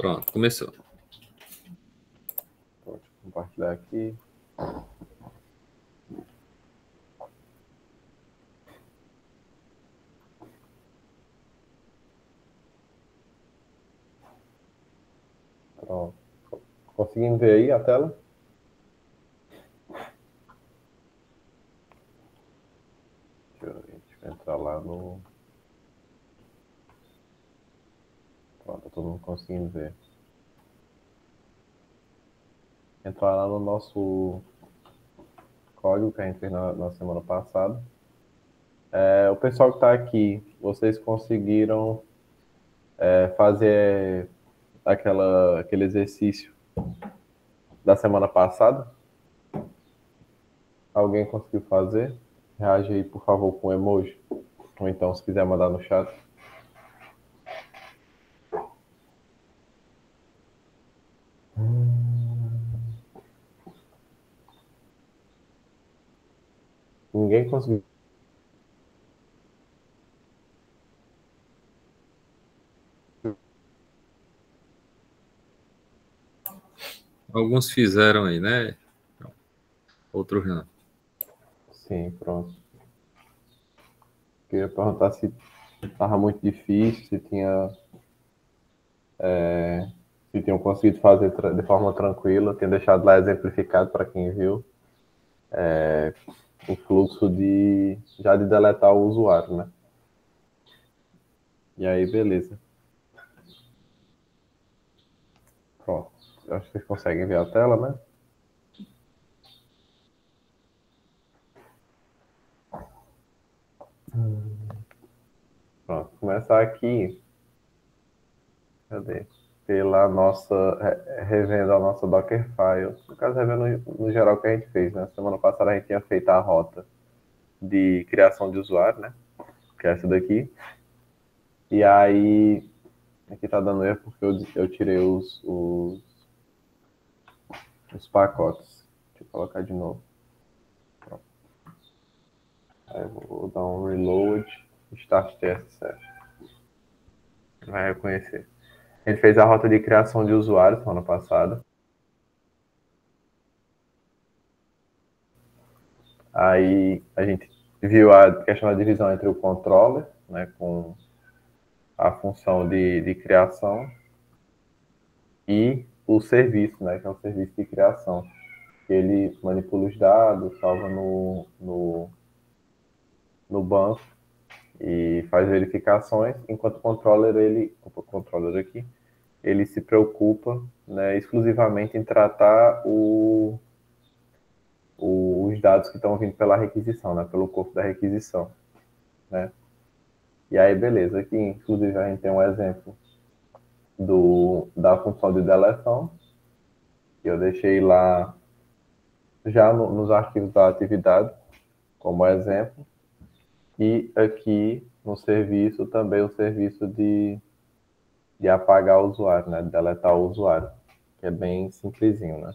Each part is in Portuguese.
Pronto, começou. Vou compartilhar aqui. Pronto. Conseguindo ver aí a tela? Deixa eu entrar lá no... Pronto, todo mundo conseguindo ver. Entrar lá no nosso código que a gente fez na semana passada. O pessoal que está aqui, vocês conseguiram fazer aquele exercício da semana passada? Alguém conseguiu fazer? Reage aí, por favor, com emoji. Ou então, se quiser mandar no chat. Ninguém conseguiu. Alguns fizeram aí, né? Outros não. Sim, pronto. Queria perguntar se estava muito difícil, se tinham conseguido fazer de forma tranquila. Tinha deixado lá exemplificado para quem viu o fluxo já de deletar o usuário, né? E aí, beleza. Pronto. Acho que vocês conseguem ver a tela, né? Pronto. Começar aqui. Cadê? Pela nossa, revendo a nossa Dockerfile. No caso, revendo no geral o que a gente fez, né? Semana passada a gente tinha feito a rota de criação de usuário, né? Que é essa daqui. E aí, aqui tá dando erro porque eu tirei os pacotes. Deixa eu colocar de novo. Pronto. Aí eu vou dar um reload, start test, certo? Vai reconhecer. A gente fez a rota de criação de usuário semana passada. Aí a gente viu a questão da divisão entre o controller, né, com a função de criação, e o serviço, né, que é o serviço de criação. Ele manipula os dados, salva no banco e faz verificações, enquanto o controller aqui, ele se preocupa, né, exclusivamente em tratar os dados que estão vindo pela requisição, né, pelo corpo da requisição, né. E aí, beleza, aqui inclusive a gente tem um exemplo da função de deleção, que eu deixei lá já nos arquivos da atividade, como exemplo, e aqui no serviço também o serviço de apagar o usuário, né, de deletar o usuário, que é bem simplesinho, né.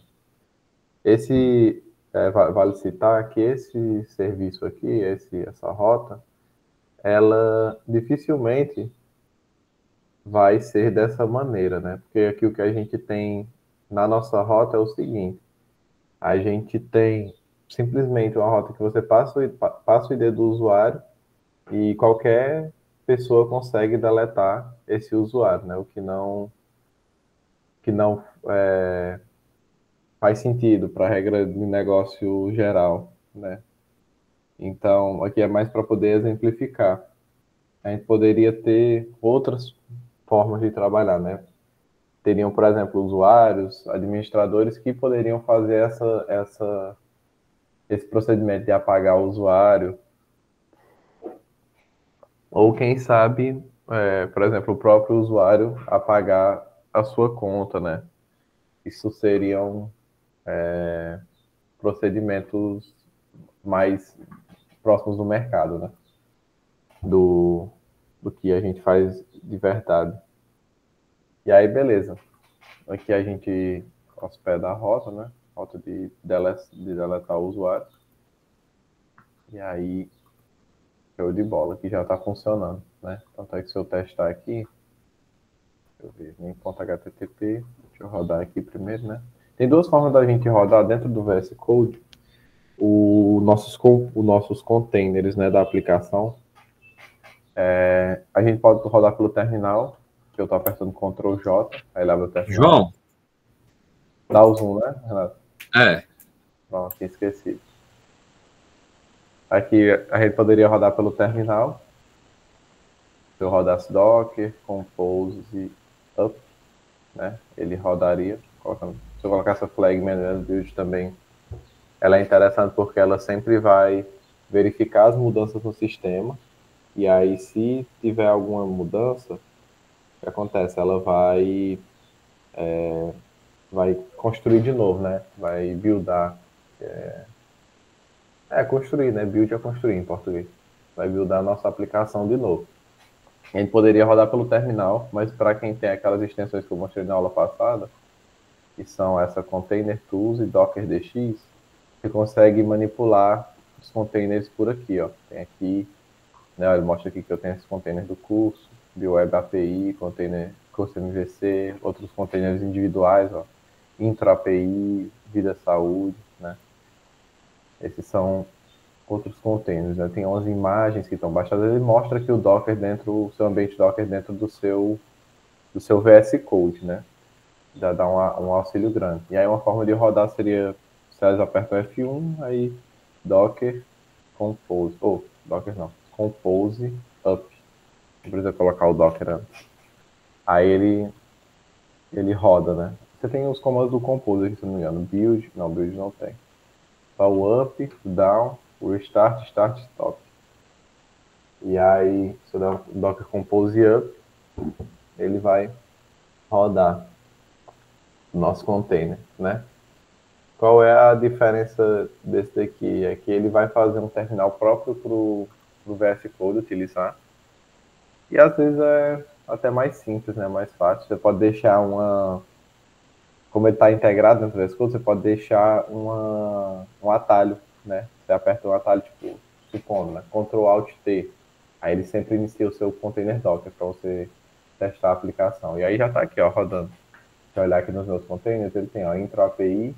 Vale citar que esse serviço aqui, essa rota, ela dificilmente vai ser dessa maneira, né? Porque aqui o que a gente tem na nossa rota é o seguinte: a gente tem simplesmente uma rota que você passa o ID do usuário e qualquer pessoa consegue deletar esse usuário, né? O que não faz sentido para a regra de negócio geral, né? Então, aqui é mais para poder exemplificar. A gente poderia ter outras formas de trabalhar, né? Teriam, por exemplo, usuários, administradores que poderiam fazer esse procedimento de apagar o usuário, ou quem sabe, por exemplo, o próprio usuário apagar a sua conta, né? Isso seriam procedimentos mais próximos do mercado, né? Do, do que a gente faz de verdade. E aí, beleza. Aqui a gente hospeda a rota, né? Rota de deletar o usuário. E aí, show de bola, que já está funcionando, né? Tanto é que se eu testar aqui, eu ver, min.http, deixa eu rodar aqui primeiro, né? Tem duas formas da gente rodar dentro do VS Code os nossos containers, né, da aplicação. A gente pode rodar pelo terminal, que eu estou apertando Ctrl J, aí ele abre o terminal. João? Dá o zoom, né, Renato? É. Pronto, tinha esquecido. Aqui a gente poderia rodar pelo terminal. Se eu rodasse Docker, Compose, Up, né, ele rodaria. Se eu colocar essa flag manual build também, ela é interessante porque ela sempre vai verificar as mudanças no sistema. E aí, se tiver alguma mudança, o que acontece? Ela vai construir de novo, né? Vai buildar. Construir, né? Build é construir em português. Vai buildar a nossa aplicação de novo. A gente poderia rodar pelo terminal, mas para quem tem aquelas extensões que eu mostrei na aula passada, que são essa Container Tools e Docker DX, você consegue manipular os containers por aqui, ó. Tem aqui, né? Ele mostra aqui que eu tenho esses containers do curso, BioWeb API, container curso MVC, outros containers individuais, ó. Intro API, Vida Saúde, né? Esses são outros containers, né? Tem 11 imagens que estão baixadas. Ele mostra que o Docker dentro, o seu ambiente Docker dentro do seu VS Code, né? Já dá um auxílio grande. E aí uma forma de rodar seria, se eles apertam F1, aí Docker Compose, Docker não, Compose Up. Não precisa colocar o Docker antes. Aí ele roda, né? Você tem os comandos do Compose aqui, se não me engano. Build não tem. Só o Up, Down, o Restart, Start, Stop. E aí, se eu der o Docker Compose Up, ele vai rodar o nosso container, né? Qual é a diferença desse daqui? É que ele vai fazer um terminal próprio para o VS Code utilizar. E às vezes é até mais simples, né? Mais fácil. Você pode deixar como ele está integrado dentro do VS Code, você pode deixar um atalho, né? Você aperta um atalho, tipo, supondo, né? Ctrl Alt T. Aí ele sempre inicia o seu container Docker para você testar a aplicação. E aí já está aqui, ó, rodando. Se eu olhar aqui nos meus containers, ele tem, ó, Intro API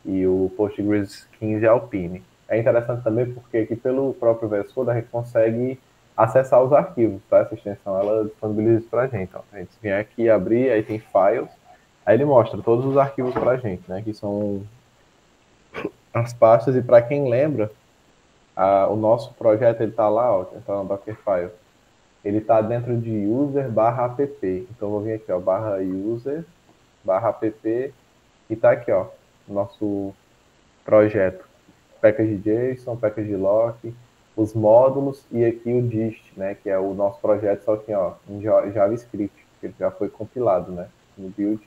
e o Postgres 15 Alpine. É interessante também porque aqui pelo próprio VS Code a gente consegue acessar os arquivos, tá? Essa extensão, ela disponibiliza isso pra gente, ó. A gente vem aqui, abrir, aí tem Files, aí ele mostra todos os arquivos pra gente, né? Que são as pastas, e para quem lembra, o nosso projeto, ele tá lá, ó, tá no Dockerfile. Ele tá dentro de user/app. Então eu vou vir aqui, ó, /user/app, e tá aqui, ó, nosso projeto. Package.json, package.lock, os módulos e aqui o dist, né, que é o nosso projeto, só que, ó, em JavaScript, que ele já foi compilado, né, no build.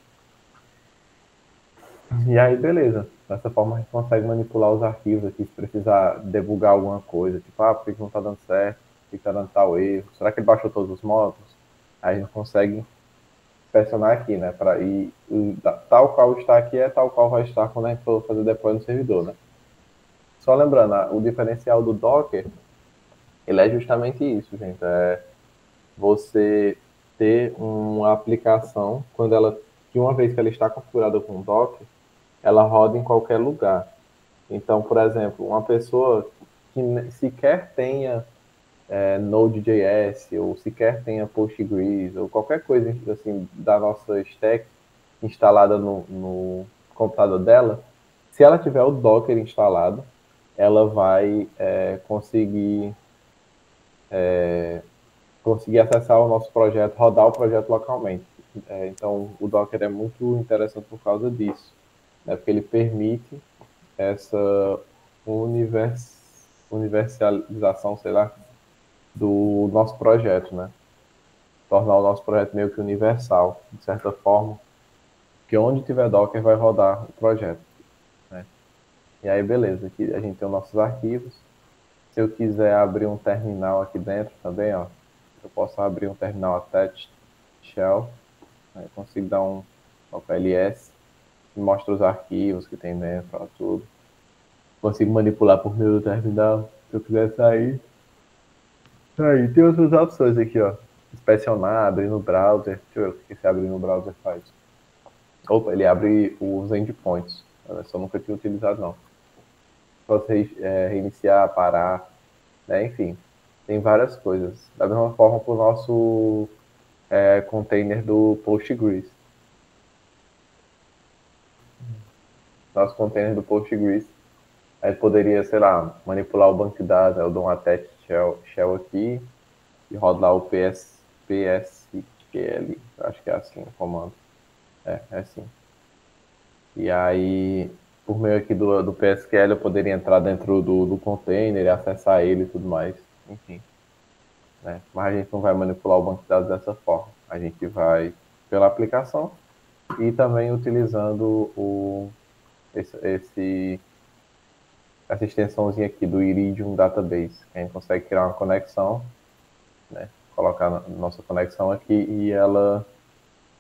E aí, beleza. Dessa forma a gente consegue manipular os arquivos aqui, se precisar debugar alguma coisa, tipo, por que não está dando certo? Por que está dando tal erro? Será que ele baixou todos os módulos? Aí a gente consegue pressionar aqui, né? Tal qual está aqui é tal qual vai estar quando a gente for fazer deploy no servidor, né? Só lembrando, o diferencial do Docker, ele é justamente isso, gente. É você ter uma aplicação, que uma vez que ela está configurada com Docker, ela roda em qualquer lugar. Então, por exemplo, uma pessoa que sequer tenha Node.js, ou sequer tenha Postgres, ou qualquer coisa assim da nossa stack instalada no computador dela, se ela tiver o Docker instalado, ela vai conseguir acessar o nosso projeto, rodar o projeto localmente. Então, o Docker é muito interessante por causa disso, né? Porque ele permite essa universalização, sei lá, do nosso projeto, né? Tornar o nosso projeto meio que universal, de certa forma, que onde tiver Docker vai rodar o projeto, né? E aí, beleza, aqui a gente tem os nossos arquivos. Se eu quiser abrir um terminal aqui dentro também, ó, eu posso abrir um terminal attached shell, aí eu consigo dar um ls, que mostra os arquivos que tem dentro, ó, tudo. Consigo manipular por meio do terminal, se eu quiser sair. Aí, tem outras opções aqui, ó. inspecionar, abrir no browser. Deixa eu ver o que esse abrir no browser faz. Opa, ele abre os endpoints. Eu só nunca tinha utilizado, não. Você reiniciar, parar, né? Enfim, tem várias coisas. Da mesma forma para o nosso container do Postgres. Nosso container do Postgres. Aí poderia, sei lá, manipular o banco de dados. Eu dou um attach shell aqui e rodar o PSQL. Acho que é assim o comando. É assim. E aí, por meio aqui do PSQL, eu poderia entrar dentro do container e acessar ele e tudo mais. Enfim. Né? Mas a gente não vai manipular o banco de dados dessa forma. A gente vai pela aplicação e também utilizando essa extensãozinha aqui do Iridium Database. A gente consegue criar uma conexão, né? Colocar a nossa conexão aqui e ela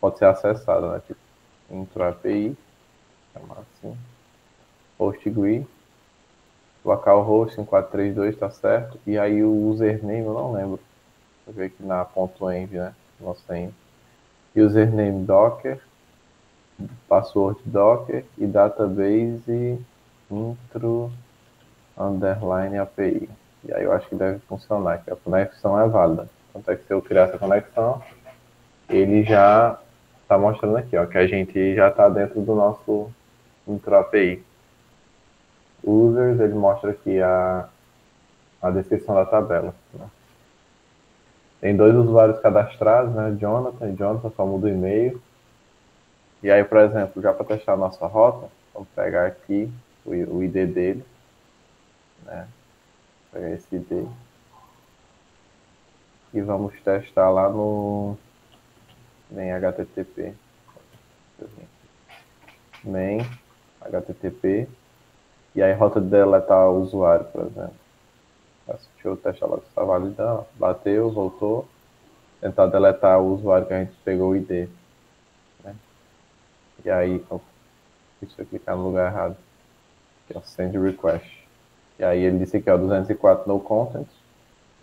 pode ser acessada, né? Tipo, intro API, chamar assim, hostGREE, localhost 432, tá certo? E aí o username, eu não lembro. Vou ver aqui na .env, né? Nossa env. Username Docker, password Docker e database intro underline API. E aí eu acho que deve funcionar, que a conexão é válida. Tanto é que se eu criar essa conexão, ele já está mostrando aqui, ó, que a gente já está dentro do nosso intro API. Users, ele mostra aqui a descrição da tabela. Né? Tem 2 usuários cadastrados, né? Jonathan e Jonathan, só muda o e-mail. E aí, por exemplo, já para testar a nossa rota, vamos pegar aqui o ID dele, né? Vou pegar esse ID e vamos testar lá no main HTTP. Main HTTP. E aí, rota de deletar o usuário, por exemplo. Deixa eu testar lá se está validando. Bateu, voltou. Tentar deletar o usuário que a gente pegou o ID. Né? E aí, deixa eu clicar no lugar errado. Que é o send request. E aí ele disse que é o 204 no content.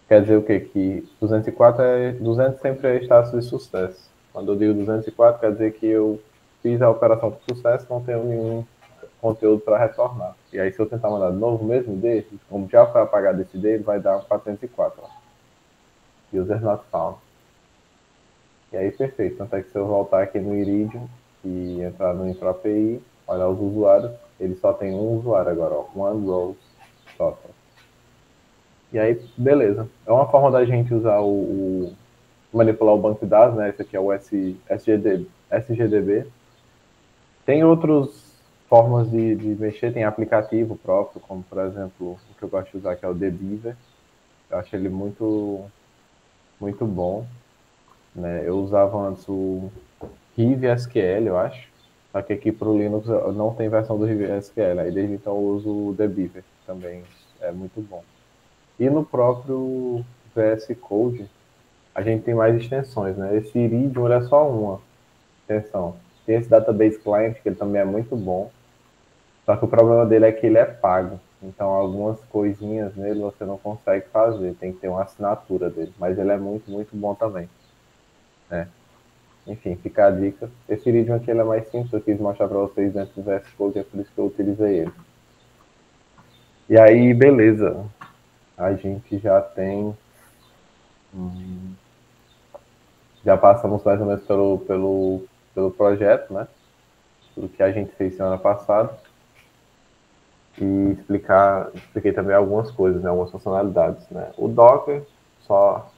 Quer dizer o quê? Que 200 sempre é status de sucesso. Quando eu digo 204, quer dizer que eu fiz a operação com sucesso, não tenho nenhum conteúdo para retornar. E aí se eu tentar mandar de novo o mesmo ID, como já foi apagado esse ID, ele vai dar 404. Ó. User not found. E aí perfeito. Tanto é que se eu voltar aqui no Iridium e entrar no Intro API, olhar os usuários, ele só tem um usuário agora, ó, one row total. E aí, beleza. É uma forma da gente usar manipular o banco de dados, né? Esse aqui é o SGDB. Tem outras formas de mexer, tem aplicativo próprio, como por exemplo, o que eu gosto de usar, que é o Debeaver. Eu acho ele muito bom. Né? Eu usava antes o Hive SQL, eu acho. Só que aqui para o Linux não tem versão do Hive SQL. Aí desde então eu uso o Debeaver, também é muito bom. E no próprio VS Code, a gente tem mais extensões, né? Esse Iridium é só uma extensão. Tem esse Database Client, que ele também é muito bom. Só que o problema dele é que ele é pago. Então, algumas coisinhas nele você não consegue fazer. Tem que ter uma assinatura dele. Mas ele é muito bom também. Né? Enfim, fica a dica. Esse Iridium aqui ele é mais simples. Eu quis mostrar para vocês dentro do VS Code. É por isso que eu utilizei ele. E aí, beleza. A gente já tem... Já passamos mais ou menos pelo projeto, né? Tudo que a gente fez semana passada. E expliquei também algumas coisas, né? Algumas funcionalidades, né? O Docker, só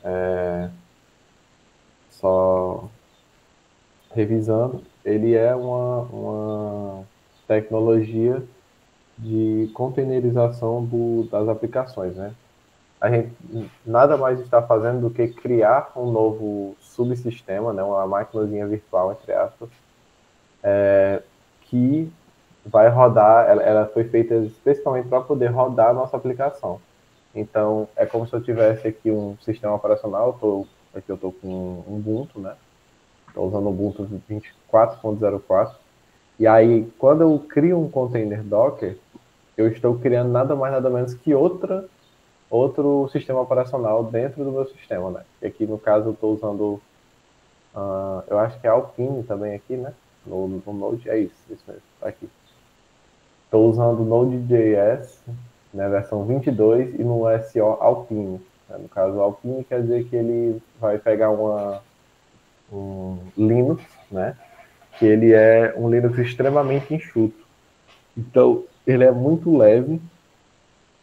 revisando, ele é uma tecnologia de containerização das aplicações, né? A gente nada mais está fazendo do que criar um novo subsistema, né? Uma maquinazinha virtual, entre aspas, que vai rodar, ela foi feita especificamente para poder rodar a nossa aplicação. Então, é como se eu tivesse aqui um sistema operacional, aqui eu estou com Ubuntu, né? Estou usando o Ubuntu 24.04. E aí, quando eu crio um container Docker, eu estou criando nada mais nada menos que outra outro sistema operacional dentro do meu sistema, né? E aqui, no caso, eu estou usando, eu acho que é Alpine também aqui, né? No Node, é isso mesmo, tá aqui. Estou usando Node.js, né, versão 22, e no SO Alpine. Né? No caso, Alpine quer dizer que ele vai pegar um Linux, né? Que ele é um Linux extremamente enxuto. Então, ele é muito leve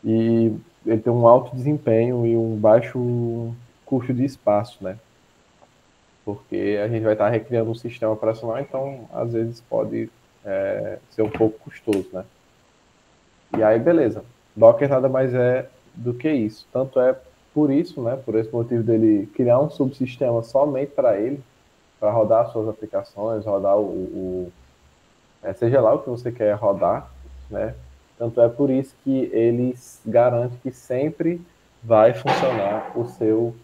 e ele tem um alto desempenho e um baixo custo de espaço, né? Porque a gente vai estar recriando um sistema operacional, então às vezes pode ser um pouco custoso, né? E aí, beleza. Docker nada mais é do que isso. Tanto é por isso, né? Por esse motivo dele criar um subsistema somente para ele, para rodar suas aplicações, rodar seja lá o que você quer rodar, né? Tanto é por isso que ele garante que sempre vai funcionar o seu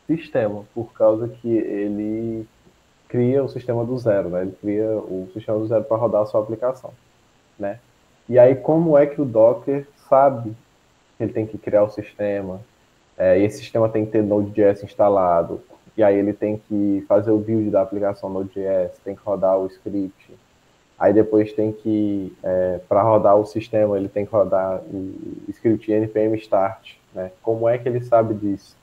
sistema, por causa que ele cria o sistema do zero, né? Ele cria o sistema do zero para rodar a sua aplicação, né? E aí, como é que o Docker sabe que ele tem que criar o sistema? E esse sistema tem que ter Node.js instalado, e aí ele tem que fazer o build da aplicação Node.js, tem que rodar o script, aí depois tem que, para rodar o sistema, ele tem que rodar o script npm start, né? Como é que ele sabe disso?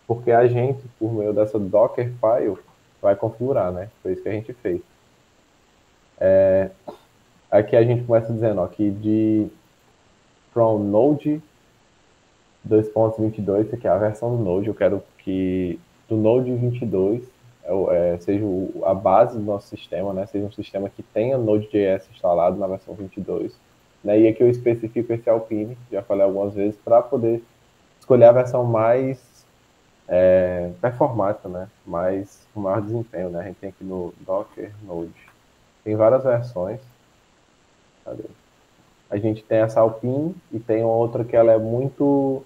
Porque a gente, por meio dessa Dockerfile, vai configurar, né? Foi isso que a gente fez. Aqui a gente começa dizendo, ó, que from Node 2.22, isso aqui é a versão do Node, eu quero que do Node 22 seja a base do nosso sistema, né? Seja um sistema que tenha Node.js instalado na versão 22, né? E aqui eu especifico esse Alpine, já falei algumas vezes, para poder escolher a versão mais performática, né? Com maior desempenho, né? A gente tem aqui no Docker Node. Tem várias versões. Cadê? A gente tem essa Alpine e tem outra que ela é muito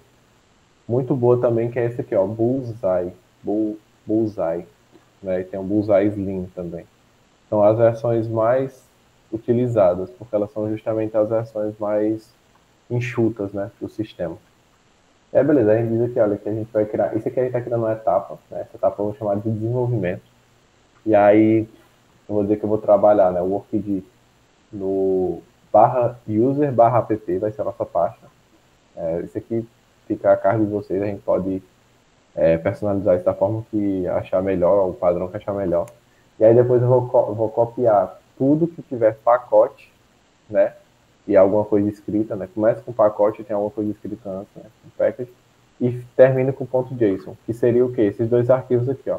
boa também, que é esse aqui, ó, Bullseye. Bullseye. Né? E tem o Bullseye Slim também. São as versões mais utilizadas, porque elas são justamente as versões mais enxutas, né, do sistema. Beleza, a gente diz aqui, olha, que a gente vai criar, isso aqui a gente está criando uma etapa, né, essa etapa eu vou chamar de desenvolvimento, e aí eu vou dizer que eu vou trabalhar, né, o workd no /user/app, vai ser a nossa pasta. Isso aqui fica a cargo de vocês, a gente pode personalizar isso da forma que achar melhor, o padrão que achar melhor. E aí depois eu vou copiar tudo que tiver pacote, né? E alguma coisa escrita, né? Começa com pacote e tem alguma coisa escrita antes, né? Com package. E termina com .json, que seria o quê? Esses dois arquivos aqui, ó.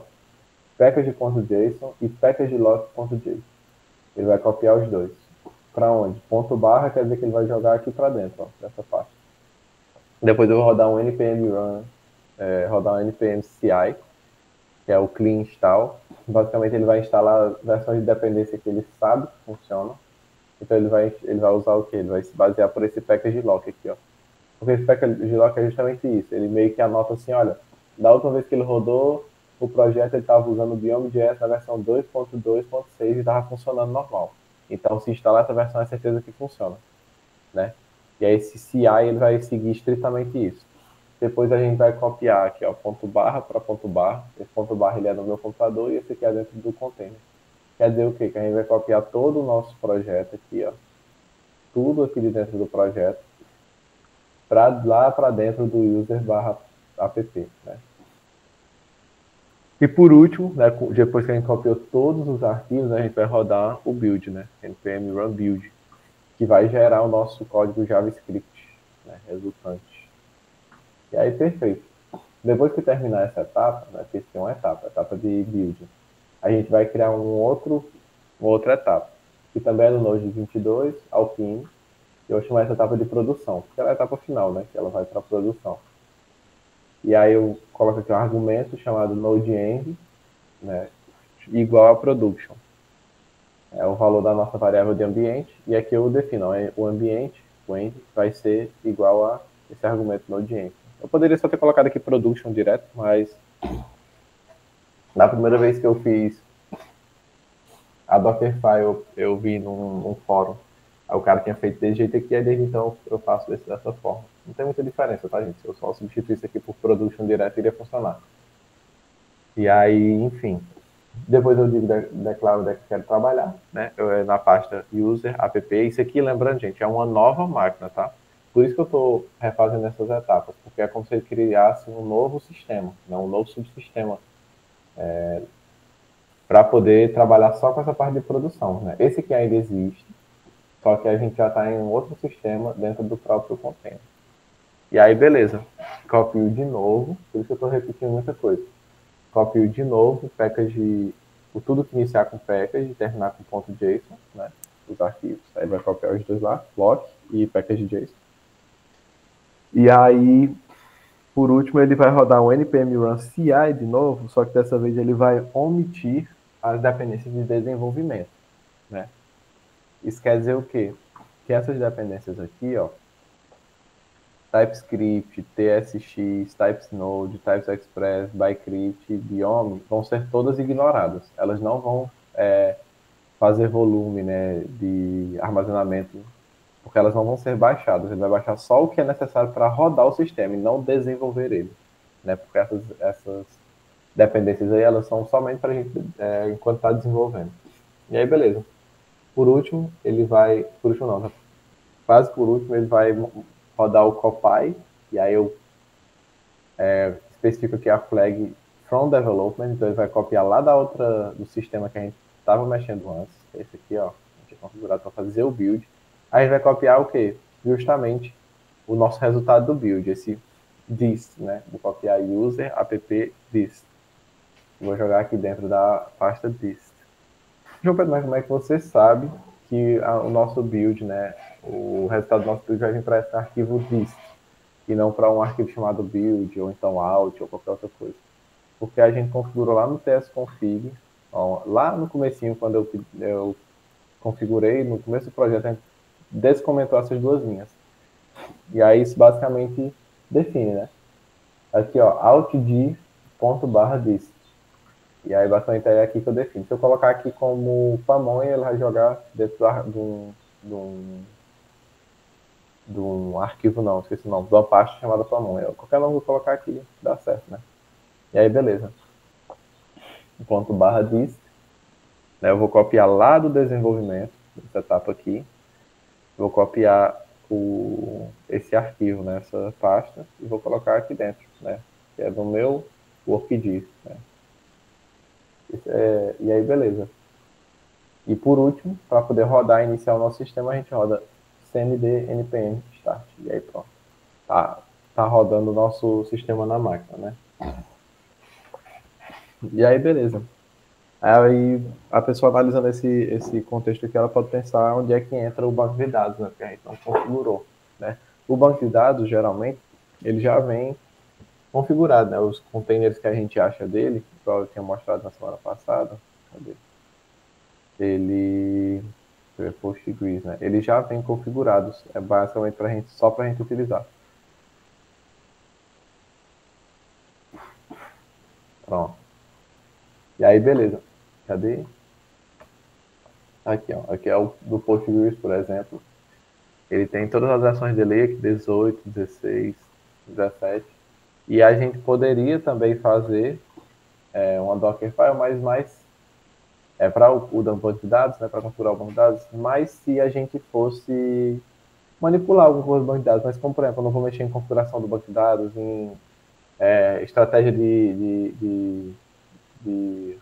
Package.json e packagelock.json. Ele vai copiar os dois. Para onde? Ponto barra quer dizer que ele vai jogar aqui para dentro, ó, dessa parte. Depois eu vou rodar um npm run, rodar um npm CI, que é o clean install. Basicamente ele vai instalar versões de dependência que ele sabe que funcionam. Então ele vai usar o quê? Ele vai se basear por esse package lock aqui, ó. Porque esse package lock é justamente isso. Ele meio que anota assim, olha, da última vez que ele rodou o projeto, ele estava usando o Biome.js na versão 2.2.6 e estava funcionando normal. Então, se instalar essa versão, é certeza que funciona, né? E aí esse CI ele vai seguir estritamente isso. Depois a gente vai copiar aqui, ó, ponto barra para ponto barra. Esse ponto barra ele é no meu computador e esse aqui é dentro do container. Quer dizer o quê? Que a gente vai copiar todo o nosso projeto aqui, ó. Tudo aqui de dentro do projeto lá para dentro do user/app, né? E por último, né, depois que a gente copiou todos os arquivos, a gente vai rodar o build, né? npm run build, que vai gerar o nosso código JavaScript, né, resultante. E aí, perfeito. Depois que terminar essa etapa, né, que tem uma etapa, a etapa de build, a gente vai criar uma outra etapa, que também é no Node 22, Alpine. Eu vou chamar essa etapa de produção, porque ela é a etapa final, né, que ela vai para a produção. E aí eu coloco aqui um argumento chamado nodeend, né, igual a production. É o valor da nossa variável de ambiente, e aqui eu defino, o ambiente, o end, vai ser igual a esse argumento nodeend. Eu poderia só ter colocado aqui production direto, mas na primeira vez que eu fiz a Dockerfile, eu vi num fórum, aí o cara tinha feito desse jeito aqui, e desde então eu faço dessa forma. Não tem muita diferença, tá, gente? Se eu só substituir isso aqui por production direto, iria funcionar. E aí, enfim, depois eu digo, declaro onde é que eu quero trabalhar, né? Na pasta user, app. Isso aqui, lembrando, gente, é uma nova máquina, tá? Por isso que eu estou refazendo essas etapas, porque é como se ele criasse um novo sistema, né? Um novo subsistema, para poder trabalhar só com essa parte de produção, né? Esse aqui ainda existe, só que a gente já está em um outro sistema dentro do próprio container. E aí, beleza. Copio de novo, por isso que eu estou repetindo muita coisa. Copio de novo, package, tudo que iniciar com package e terminar com .json, né? Os arquivos. Aí vai copiar os dois lá, block e package.json. E aí, por último, ele vai rodar um npm run CI de novo, só que dessa vez ele vai omitir as dependências de desenvolvimento, né? Isso quer dizer o quê? Que essas dependências aqui, ó, TypeScript, TSX, TypeSnode, TypesExpress, Bytecrypt, Biome, vão ser todas ignoradas. Elas não vão fazer volume, né, de armazenamento, porque elas não vão ser baixadas. Ele vai baixar só o que é necessário para rodar o sistema e não desenvolver ele, né? Porque essas dependências aí, elas são somente para a gente, enquanto está desenvolvendo. E aí, beleza. Por último, ele vai... Por último não, quase por último, ele vai rodar o copy, e aí eu especifico aqui a flag from development, então ele vai copiar lá do sistema que a gente estava mexendo antes, esse aqui, ó, a gente é configurado para fazer o build. Aí a gente vai copiar o quê? Justamente o nosso resultado do build, esse dist, né? Vou copiar user app dist. Vou jogar aqui dentro da pasta dist. João Pedro, mas como é que você sabe que o nosso build, né, o resultado do nosso build vai vir para esse arquivo dist, e não para um arquivo chamado build, ou então out, ou qualquer outra coisa? Porque a gente configurou lá no tsconfig, ó, lá no comecinho, quando eu configurei, no começo do projeto, a gente descomentou essas duas linhas. E aí isso basicamente define, né? Aqui, ó, outd.dist. E aí basicamente é aqui que eu defino. Se eu colocar aqui como pamonha, ele vai jogar dentro de um arquivo, não, esqueci o nome, de uma pasta chamada pamonha. Qualquer nome que eu colocar aqui, dá certo, né? E aí, beleza. Ponto barra dist. Né, eu vou copiar lá do desenvolvimento, essa etapa aqui. Vou copiar esse arquivo, né, essa pasta, e vou colocar aqui dentro, né? Que é do meu workd, né? E aí, beleza. E por último, para poder rodar e iniciar o nosso sistema, a gente roda cmd npm start. E aí pronto. Tá rodando o nosso sistema na máquina, né? E aí, beleza. Aí a pessoa analisando esse contexto aqui, ela pode pensar onde é que entra o banco de dados, né? Porque a gente não configurou, né? O banco de dados, geralmente, ele já vem configurado, né? Os containers que a gente acha dele, que eu tinha mostrado na semana passada, cadê? Ele... Postgres, né? Eles já vem configurados, é basicamente só para a gente utilizar. Pronto. E aí, beleza. Cadê? Aqui, ó. Aqui é o do Postgres, por exemplo. Ele tem todas as versões dele aqui, 18, 16, 17. E a gente poderia também fazer uma Dockerfile, mas mais para o banco de dados, né, para configurar o banco de dados, mas se a gente fosse manipular algum banco de dados, mas como, por exemplo, eu não vou mexer em configuração do banco de dados, em estratégia de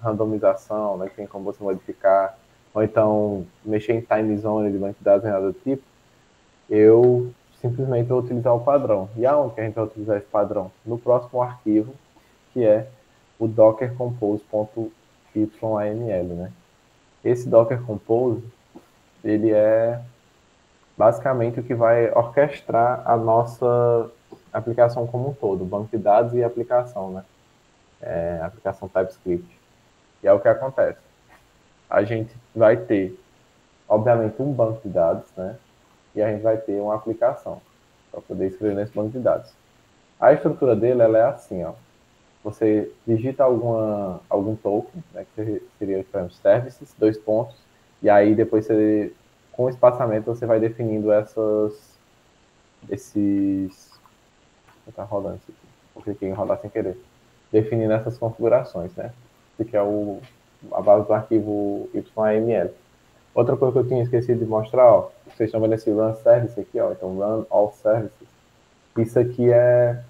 randomização, né, que tem como você modificar, ou então mexer em time zone de banco de dados, nada do tipo, eu simplesmente vou utilizar o padrão. E aonde que a gente vai utilizar esse padrão? No próximo arquivo, que é o docker compose.yml, né? Esse docker compose, ele é basicamente o que vai orquestrar a nossa aplicação como um todo, banco de dados e aplicação, né? Aplicação TypeScript. E é o que acontece. A gente vai ter, obviamente, um banco de dados, né? E a gente vai ter uma aplicação para poder escrever nesse banco de dados. A estrutura dele, ela é assim, ó. Você digita algum token, né, que seria, por exemplo, services, 2 pontos, e aí depois você, com o espaçamento, você vai definindo esses Está rodando isso aqui. Eu cliquei em rodar sem querer. Definindo essas configurações, né? Esse aqui é a base do arquivo YAML. Outra coisa que eu tinha esquecido de mostrar, ó, vocês estão vendo esse run service aqui, ó, então run all services. Isso aqui é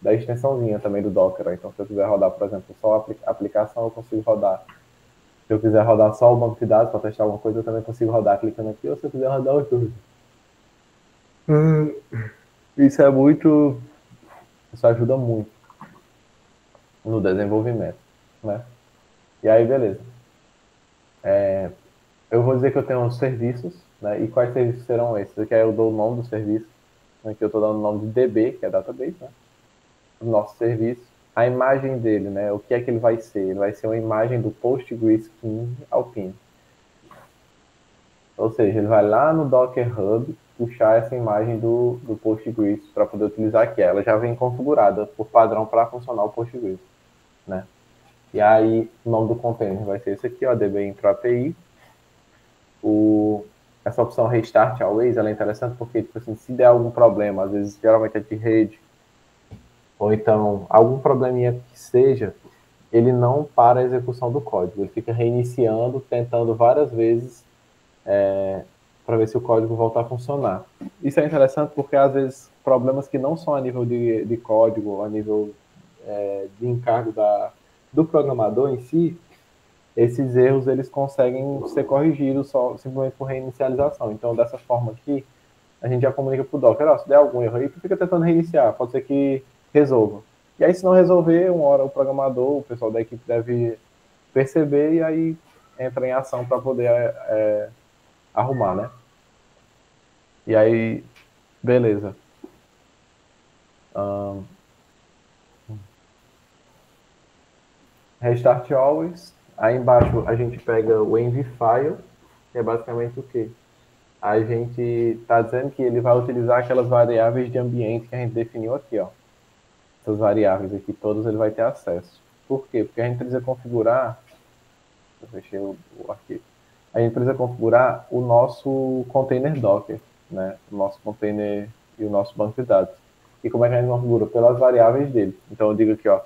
da extensãozinha também do Docker, ó. Então se eu quiser rodar, por exemplo, só a aplicação, eu consigo rodar. Se eu quiser rodar só o banco de dados para testar alguma coisa, eu também consigo rodar clicando aqui, ou se eu quiser rodar os dois. Isso é muito... Isso ajuda muito no desenvolvimento, né? E aí, beleza. Eu vou dizer que eu tenho uns serviços, né? E quais serviços serão esses? Aqui eu dou o nome do serviço. Aqui eu estou dando o nome de DB, que é database, né? O nosso serviço. A imagem dele, né? O que é que ele vai ser? Ele vai ser uma imagem do Postgres 15 Alpine. Ou seja, ele vai lá no Docker Hub puxar essa imagem do Postgres para poder utilizar aqui. Ela já vem configurada por padrão para funcionar o Postgres, né? E aí, o nome do container vai ser esse aqui, ó, DB Intro API. Essa opção Restart Always, ela é interessante porque, tipo assim, se der algum problema, às vezes, geralmente é de rede, ou então, algum probleminha que seja, ele não para a execução do código. Ele fica reiniciando, tentando várias vezes para ver se o código volta a funcionar. Isso é interessante porque, às vezes, problemas que não são a nível de código, a nível de encargo do programador em si, esses erros eles conseguem ser corrigidos só, simplesmente por reinicialização. Então, dessa forma aqui, a gente já comunica para o Docker, ó, se der algum erro aí, tu fica tentando reiniciar, pode ser que resolva. E aí, se não resolver, uma hora o programador, o pessoal da equipe deve perceber e aí entra em ação para poder arrumar, né? E aí, beleza. Restart always. Aí embaixo a gente pega o env file, que é basicamente o quê? A gente está dizendo que ele vai utilizar aquelas variáveis de ambiente que a gente definiu aqui, ó. Essas variáveis aqui, todas ele vai ter acesso. Por quê? Porque a gente precisa configurar... Eu fechei o arquivo. A gente precisa configurar o nosso container Docker, né? O nosso container e o nosso banco de dados. E como é que a gente configura? Pelas variáveis dele. Então eu digo aqui, ó,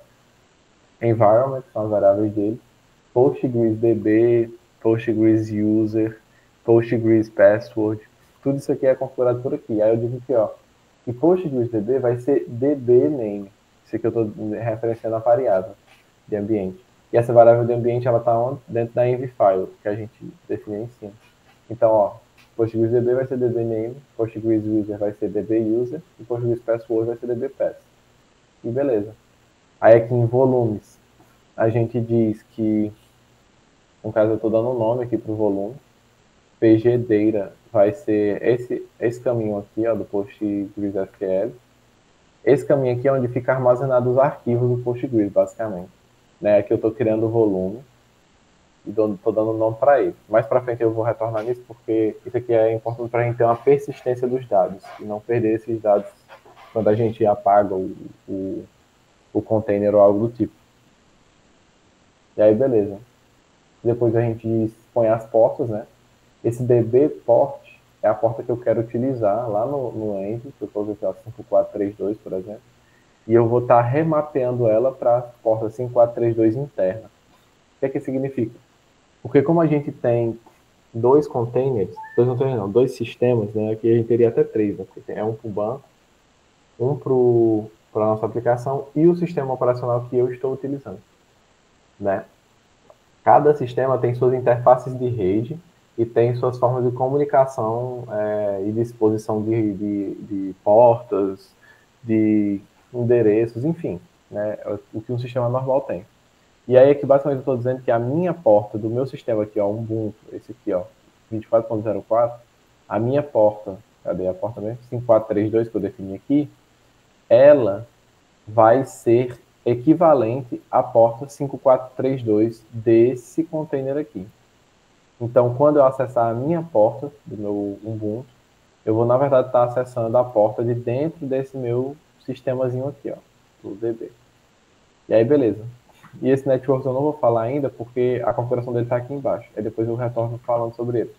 environment, são as variáveis dele, PostgreSDB, PostgreSuser, PostgreSpassword, tudo isso aqui é configurado por aqui. Aí eu digo aqui, ó, que PostgreSDB vai ser DBName, isso aqui eu estou referenciando a variável de ambiente. E essa variável de ambiente, ela está dentro da env-file, que a gente definiu em cima. Então, ó, PostgreSDB vai ser DBName, PostgreSuser vai ser DBUser, e PostgreSpassword vai ser DBPass. E beleza. Aí aqui em volumes, a gente diz que, no caso eu estou dando um nome aqui para o volume, pgdata vai ser esse caminho aqui, ó, do PostgreSQL. Esse caminho aqui é onde fica armazenado os arquivos do Postgres, basicamente. Né? Aqui eu estou criando o volume e estou dando um nome para ele. Mais para frente eu vou retornar nisso, porque isso aqui é importante para a gente ter uma persistência dos dados e não perder esses dados quando a gente apaga o container ou algo do tipo. E aí, beleza. Depois a gente põe as portas, né? Esse DB port é a porta que eu quero utilizar lá no end, que eu estou usando a 5432, por exemplo, e eu vou estar remapeando ela para a porta 5432 interna. O que significa? Porque como a gente tem dois sistemas, né? Aqui a gente teria até três, né? Porque é um para o banco, um para a nossa aplicação e o sistema operacional que eu estou utilizando, né? Cada sistema tem suas interfaces de rede e tem suas formas de comunicação e disposição de portas, de endereços, enfim, né? O que um sistema normal tem. E aí aqui basicamente eu estou dizendo que a minha porta do meu sistema aqui, ó, Ubuntu, esse aqui, ó, 24.04, a minha porta, cadê a porta mesmo? 5432 que eu defini aqui, ela vai ser equivalente à porta 5432 desse container aqui. Então, quando eu acessar a minha porta do meu Ubuntu, eu vou, na verdade, estar acessando a porta de dentro desse meu sistemazinho aqui, ó, do DB. E aí, beleza. E esse network eu não vou falar ainda, porque a configuração dele está aqui embaixo. Aí depois eu retorno falando sobre ele.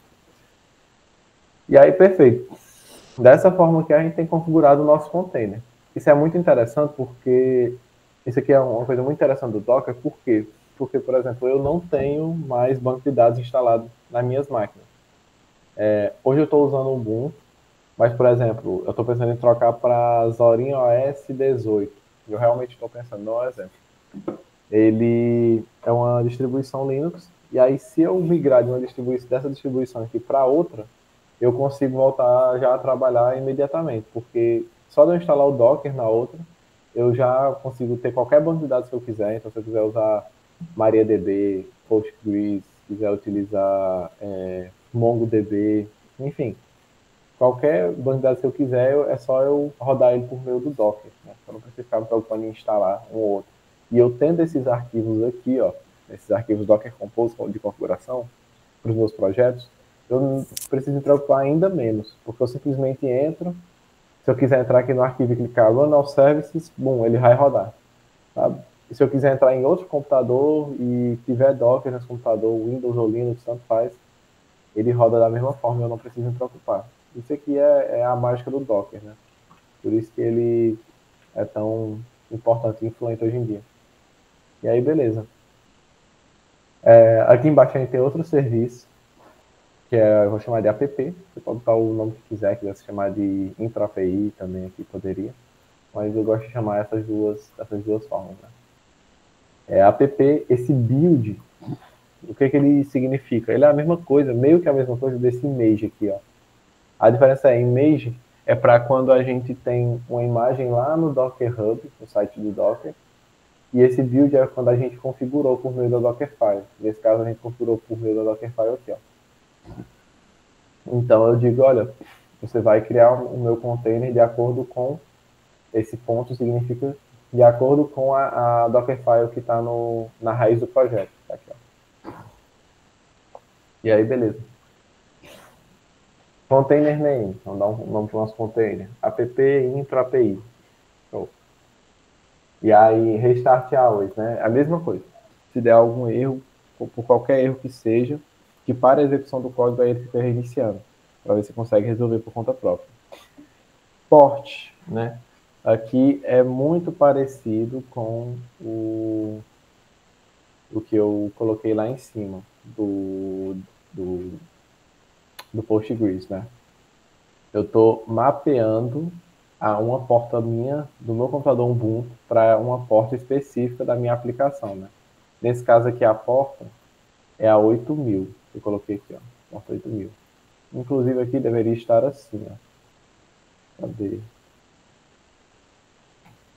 E aí, perfeito. Dessa forma que a gente tem configurado o nosso container. isso é muito interessante porque isso aqui é uma coisa muito interessante do Docker, por quê? Porque, por exemplo, eu não tenho mais banco de dados instalado nas minhas máquinas. Hoje eu estou usando o Ubuntu, mas, por exemplo, eu estou pensando em trocar para Zorin OS 18. Eu realmente estou pensando, não é um exemplo. Ele é uma distribuição Linux, e aí se eu migrar de uma dessa distribuição aqui para outra, eu consigo voltar já a trabalhar imediatamente, porque só de eu instalar o Docker na outra, eu já consigo ter qualquer banco de dados que eu quiser. Então, se eu quiser usar MariaDB, Postgres, quiser utilizar MongoDB, enfim, qualquer banco de dados que eu quiser, é só eu rodar ele por meio do Docker, né? Eu não preciso ficar me preocupando em instalar um ou outro. E eu tendo esses arquivos aqui, ó, esses arquivos Docker Compose de configuração para os meus projetos, eu não preciso me preocupar ainda menos, porque eu simplesmente entro. Se eu quiser entrar aqui no arquivo e clicar Run All Services, bom, ele vai rodar, sabe? E se eu quiser entrar em outro computador e tiver Docker nesse computador, Windows ou Linux, tanto faz, ele roda da mesma forma, eu não preciso me preocupar. Isso aqui é a mágica do Docker, né? Por isso que ele é tão importante e influente hoje em dia. E aí, beleza. Aqui embaixo a gente tem outro serviço, que eu vou chamar de app. Você pode botar o nome que quiser se chamar de intra-API também aqui poderia. Mas eu gosto de chamar dessas duas formas, né? App, esse build, o que ele significa? Ele é a mesma coisa, meio que a mesma coisa desse image aqui, ó. A diferença é, image é para quando a gente tem uma imagem lá no Docker Hub, no site do Docker, e esse build é quando a gente configurou por meio da Dockerfile. Nesse caso, a gente configurou por meio da Dockerfile aqui, ó. Então, eu digo, olha, você vai criar o meu container de acordo com esse ponto, significa de acordo com a Dockerfile que está na raiz do projeto. Tá aqui, ó. E aí, beleza. Container name, vamos dar um nome para o nosso container. App intro API. Show. E aí, restart hours, né? A mesma coisa. Se der algum erro, por qualquer erro que seja, que para a execução do código, aí ele fica reiniciando, para ver se consegue resolver por conta própria. Port, né? Aqui é muito parecido com o que eu coloquei lá em cima do Postgres, né? Eu estou mapeando uma porta minha, do meu computador Ubuntu, para uma porta específica da minha aplicação, né? Nesse caso aqui, a porta é a 8000. Eu coloquei aqui, ó, porta 8000. Inclusive aqui deveria estar assim, ó. Cadê?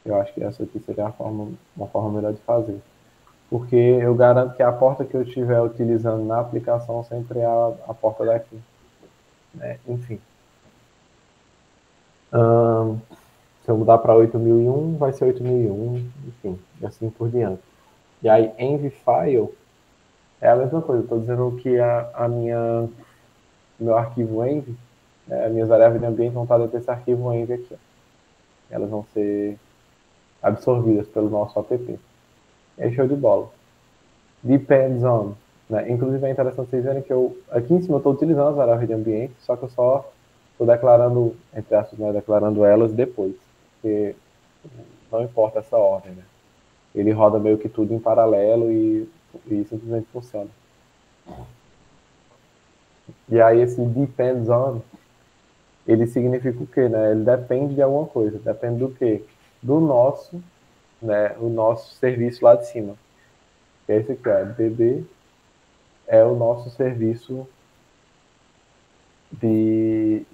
Eu acho que essa aqui seria uma forma melhor de fazer. Porque eu garanto que a porta que eu estiver utilizando na aplicação sempre é a porta daqui, né? Enfim. Se eu mudar para 8001, vai ser 8001, enfim, e assim por diante. E aí, env file é a mesma coisa. Estou dizendo que meu arquivo env, né, as minhas variáveis de ambiente vão estar dentro desse arquivo env aqui. Ó. Elas vão ser absorvidas pelo nosso app. É show de bola. Depends on. Né? Inclusive é interessante vocês verem que aqui em cima eu estou utilizando as variáveis de ambiente, só que eu só estou declarando, entre aspas, né, declarando elas depois. Porque não importa essa ordem, né? Ele roda meio que tudo em paralelo e simplesmente funciona. E aí esse depends on, ele significa o quê, né? Ele depende de alguma coisa. Depende do quê? Do nosso, né? O nosso serviço lá de cima. Esse aqui, ó, DB é o nosso serviço de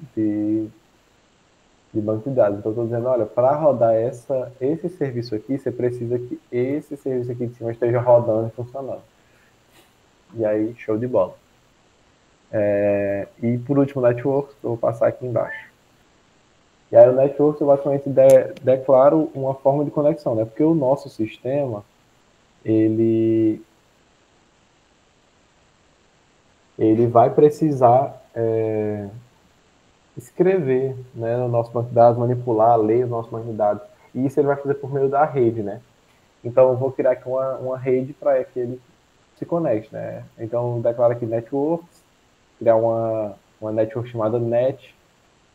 banco de dados. Então, eu estou dizendo, olha, para rodar esse serviço aqui, você precisa que esse serviço aqui de cima esteja rodando e funcionando. E aí, show de bola. E por último, network, eu vou passar aqui embaixo. E aí o network eu basicamente declaro uma forma de conexão, né? Porque o nosso sistema, ele vai precisar escrever, né, no nosso banco de dados, manipular, ler o nosso banco de dados. E isso ele vai fazer por meio da rede, né? Então eu vou criar aqui uma rede para que ele se conecte, né? Então declaro aqui networks, criar uma network chamada net,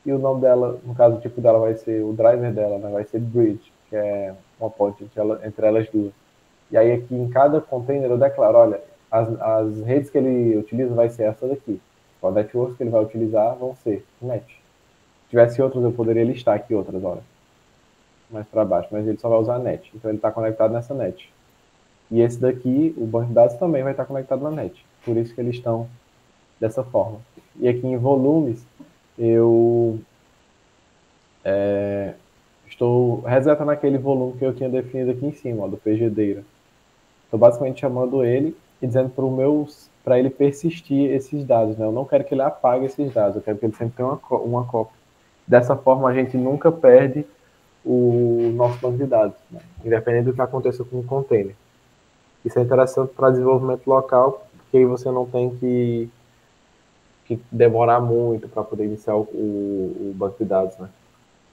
e o nome dela, no caso, o tipo dela vai ser, o driver dela, né, vai ser bridge, que é uma ponte entre elas duas. E aí aqui em cada container eu declaro, olha, as redes que ele utiliza vai ser essa daqui. Os networks que ele vai utilizar vão ser net. Se tivesse outros, eu poderia listar aqui outras, olha, mais para baixo, mas ele só vai usar net. Então ele está conectado nessa net. E esse daqui, o banco de dados também vai estar conectado na net. Por isso que eles estão dessa forma. E aqui em volumes, eu estou resetando aquele volume que eu tinha definido aqui em cima, ó, do PGDeira. Estou basicamente chamando ele e dizendo para ele persistir esses dados. Né? Eu não quero que ele apague esses dados, eu quero que ele sempre tenha uma cópia. Dessa forma, a gente nunca perde o nosso banco de dados, né? Independente do que aconteça com o container. Isso é interessante para desenvolvimento local, porque aí você não tem que demorar muito para poder iniciar o banco de dados, né?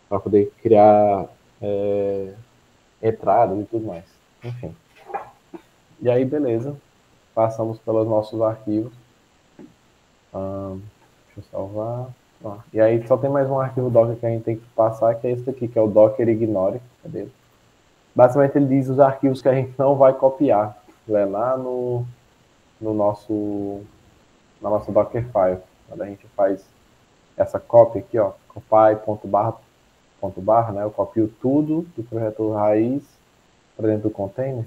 Para poder criar entradas e tudo mais. Enfim. E aí, beleza. Passamos pelos nossos arquivos. Deixa eu salvar. E aí só tem mais um arquivo Docker que a gente tem que passar, que é esse aqui, que é o Docker Ignore. Cadê? Basicamente ele diz os arquivos que a gente não vai copiar. Né? Lá no na nossa Dockerfile. Quando a gente faz essa cópia aqui, ó, compile.barra, né? Eu copio tudo do projeto raiz para dentro do container.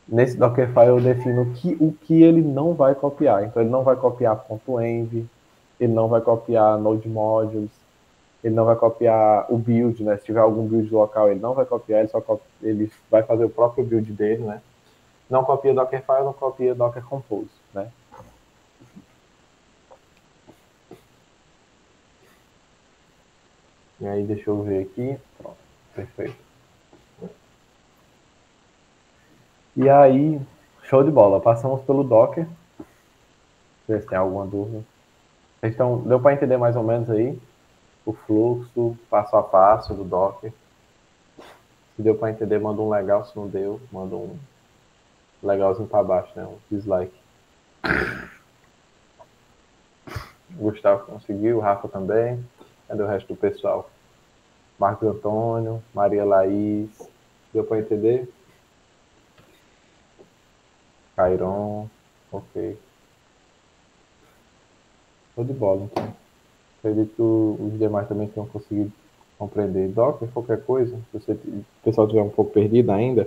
Nesse Dockerfile eu defino o que ele não vai copiar. Então ele não vai copiar .env, ele não vai copiar Node Modules, ele não vai copiar o build, né? Se tiver algum build local, ele não vai copiar, ele vai fazer o próprio build dele, né? Não copia Dockerfile, não copia Docker Compose, né? E aí, deixa eu ver aqui. Pronto, perfeito. E aí, show de bola. Passamos pelo Docker. Ver se tem alguma dúvida. Então, deu para entender mais ou menos aí o fluxo, passo a passo do Docker. Se deu para entender, manda um legal. Se não deu, manda um legalzinho para baixo, né? Um dislike. O Gustavo conseguiu, o Rafa também. Cadê o resto do pessoal? Marcos Antônio, Maria Laís. Deu para entender? Cairon. Ok. Show de bola, então. Acredito que os demais também tenham conseguido compreender. Docker, qualquer coisa, se o pessoal estiver um pouco perdido ainda,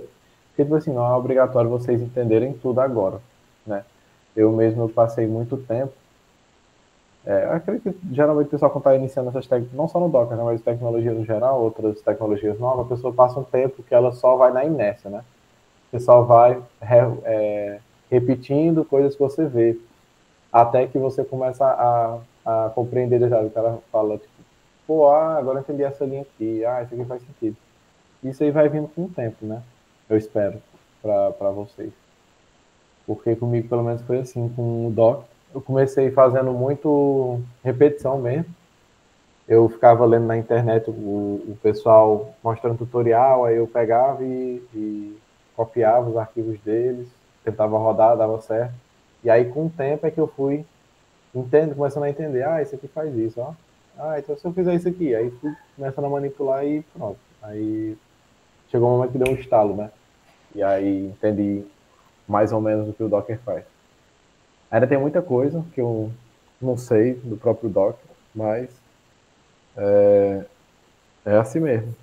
porque tipo assim, não é obrigatório vocês entenderem tudo agora, né? Eu mesmo passei muito tempo. Eu acredito que geralmente o pessoal quando está iniciando essas técnicas, não só no Docker, né, mas tecnologia no geral, outras tecnologias novas, a pessoa passa um tempo que ela só vai na inércia, né? Você só vai repetindo coisas que você vê, até que você começa a compreender já. O cara fala, tipo, pô, agora eu entendi essa linha aqui, isso aqui faz sentido. Isso aí vai vindo com o tempo, né? Eu espero, para vocês. Porque comigo, pelo menos, foi assim, com o Doc. Eu comecei fazendo muito repetição mesmo. Eu ficava lendo na internet o pessoal mostrando tutorial, aí eu pegava e copiava os arquivos deles, tentava rodar, dava certo. E aí, com o tempo, é que eu fui começando a entender, isso aqui faz isso, ó. Então se eu fizer isso aqui, aí fui começando a manipular e pronto. Aí chegou um momento que deu um estalo, né? E aí entendi mais ou menos o que o Docker faz. Ainda tem muita coisa que eu não sei do próprio Docker, mas é assim mesmo.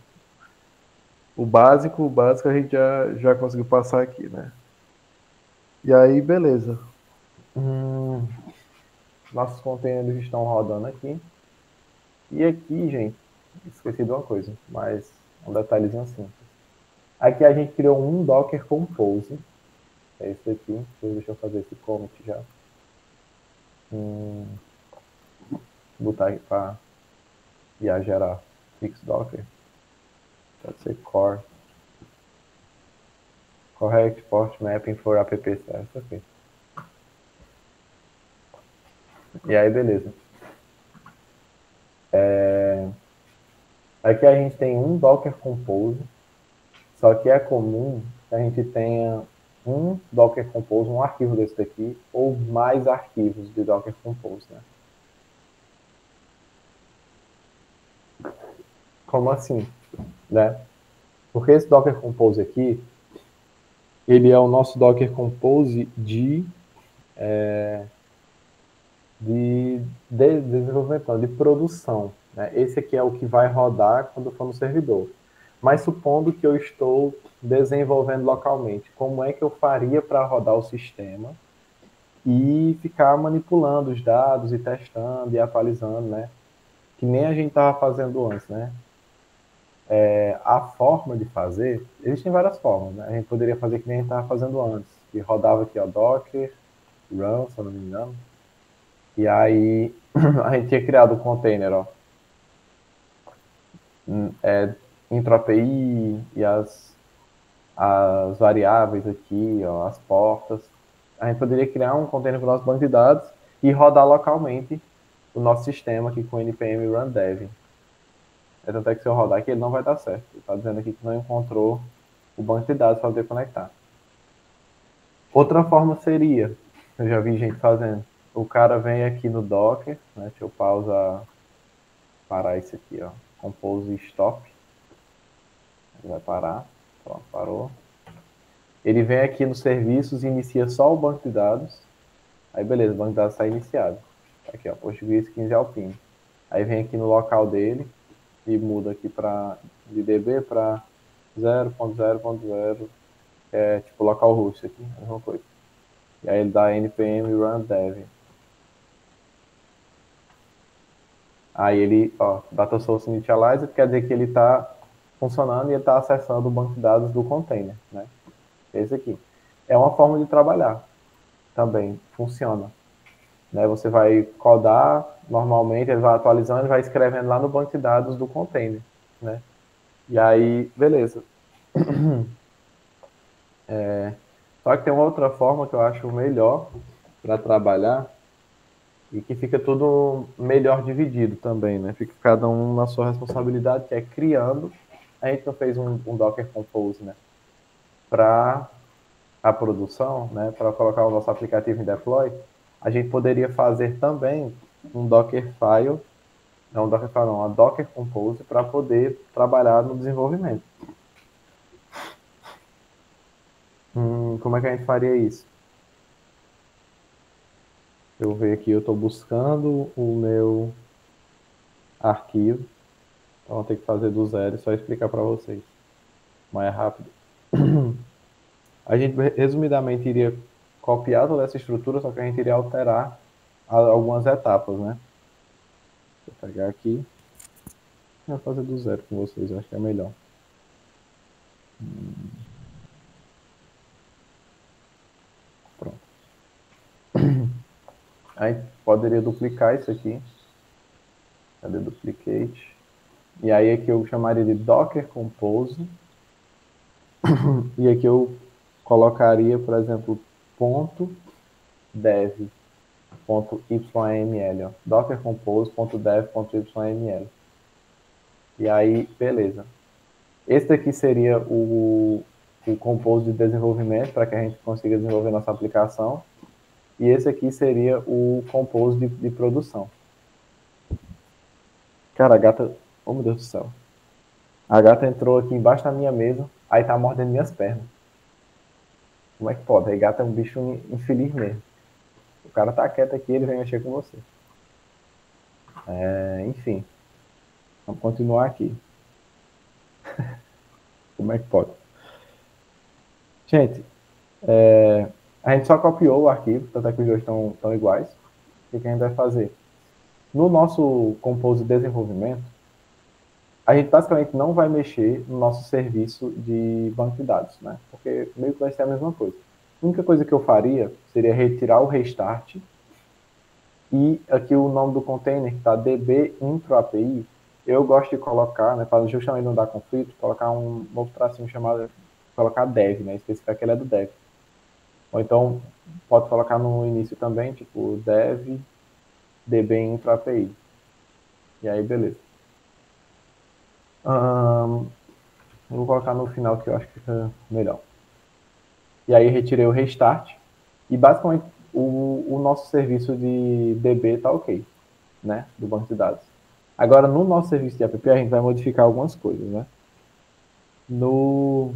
O básico a gente já conseguiu passar aqui, né? E aí, beleza. Nossos containers estão rodando aqui. E aqui, gente, esqueci de uma coisa, mas um detalhezinho simples. Aqui a gente criou um Docker Compose. É esse aqui. Deixa eu fazer esse commit já. Vou botar aqui para gerar fix Docker. Pode ser core. Correct port mapping for app service. Ok. E aí, beleza. Aqui a gente tem um Docker Compose. Só que é comum que a gente tenha um Docker Compose, um arquivo desse daqui, ou mais arquivos de Docker Compose, né? como assim, né? Porque esse Docker Compose aqui, ele é o nosso Docker Compose de desenvolvimento, não, de produção, né? Esse aqui é o que vai rodar quando for no servidor. Mas supondo que eu estou desenvolvendo localmente, como é que eu faria para rodar o sistema e ficar manipulando os dados e testando e atualizando, né? Que nem a gente estava fazendo antes, né? A forma de fazer, existem várias formas, né? A gente poderia fazer que nem a gente estava fazendo antes, que rodava aqui, ó, Docker, Run, se eu não me engano, e aí a gente tinha criado um container, ó, intro API e as variáveis aqui, ó, as portas. A gente poderia criar um container com o nosso banco de dados e rodar localmente o nosso sistema aqui com npm run dev. Tanto é que se eu rodar aqui, ele não vai dar certo. Ele está dizendo aqui que não encontrou o banco de dados para poder conectar. Outra forma seria, eu já vi gente fazendo, o cara vem aqui no Docker, né, deixa eu parar isso aqui, ó, compose stop, ele vai parar, pronto, parou. Ele vem aqui nos serviços e inicia só o banco de dados, aí beleza, o banco de dados está iniciado. Aqui, ó, Postgres 15 Alpine. Aí vem aqui no local dele e muda aqui de DB para 0.0.0, que é tipo localhost aqui, a mesma coisa. E aí ele dá npm run dev. Aí ele, ó, data source initialized, quer dizer que ele está funcionando e ele está acessando o banco de dados do container, né? Esse aqui. É uma forma de trabalhar também, funciona. Né? Você vai codar normalmente, ele vai atualizando, vai escrevendo lá no banco de dados do container, né? E aí, beleza. Só que tem uma outra forma que eu acho melhor para trabalhar e que fica tudo melhor dividido também, né? Fica cada um na sua responsabilidade, que é criando. A gente não fez um Docker Compose, né? Para a produção, né? Para colocar o nosso aplicativo em deploy, a gente poderia fazer também um Dockerfile, não um Dockerfile não, uma Docker Compose para poder trabalhar no desenvolvimento. Como é que a gente faria isso? Eu ver aqui, eu estou buscando o meu arquivo, então vou ter que fazer do zero e só explicar para vocês, mais rápido. A gente, resumidamente, iria copiar toda essa estrutura, só que a gente iria alterar algumas etapas, né? Vou pegar aqui e vou fazer do zero com vocês, eu acho que é melhor. Pronto. Aí poderia duplicar isso aqui. Cadê duplicate? E aí aqui eu chamaria de Docker Compose. E aqui eu colocaria, por exemplo, .dev.yml. Dockercompose.dev.yml. E aí, beleza. Esse aqui seria o Compose de desenvolvimento, para que a gente consiga desenvolver nossa aplicação. E esse aqui seria o Compose de produção. Cara, a gata... Oh, meu Deus do céu. A gata entrou aqui embaixo da minha mesa, aí tá mordendo minhas pernas. Como é que pode? A gata é um bicho infeliz mesmo. O cara tá quieto aqui, ele vem mexer com você. Enfim. Vamos continuar aqui. Como é que pode? Gente, a gente só copiou o arquivo, tanto é que os dois estão iguais. O que a gente vai fazer? No nosso Compose de desenvolvimento, a gente basicamente não vai mexer no nosso serviço de banco de dados, né? Porque meio que vai ser a mesma coisa. A única coisa que eu faria seria retirar o restart e aqui o nome do container, que está db intro API, eu gosto de colocar, né, para justamente não dar conflito, colocar um novo tracinho chamado, colocar dev, né, especificar que ele é do dev. Ou então, pode colocar no início também, tipo, dev db intro API. E aí, beleza. Eu vou colocar no final, que eu acho que fica melhor. E aí, retirei o restart. E, basicamente, o nosso serviço de DB está ok, né? Do banco de dados. Agora, no nosso serviço de app, a gente vai modificar algumas coisas, né? No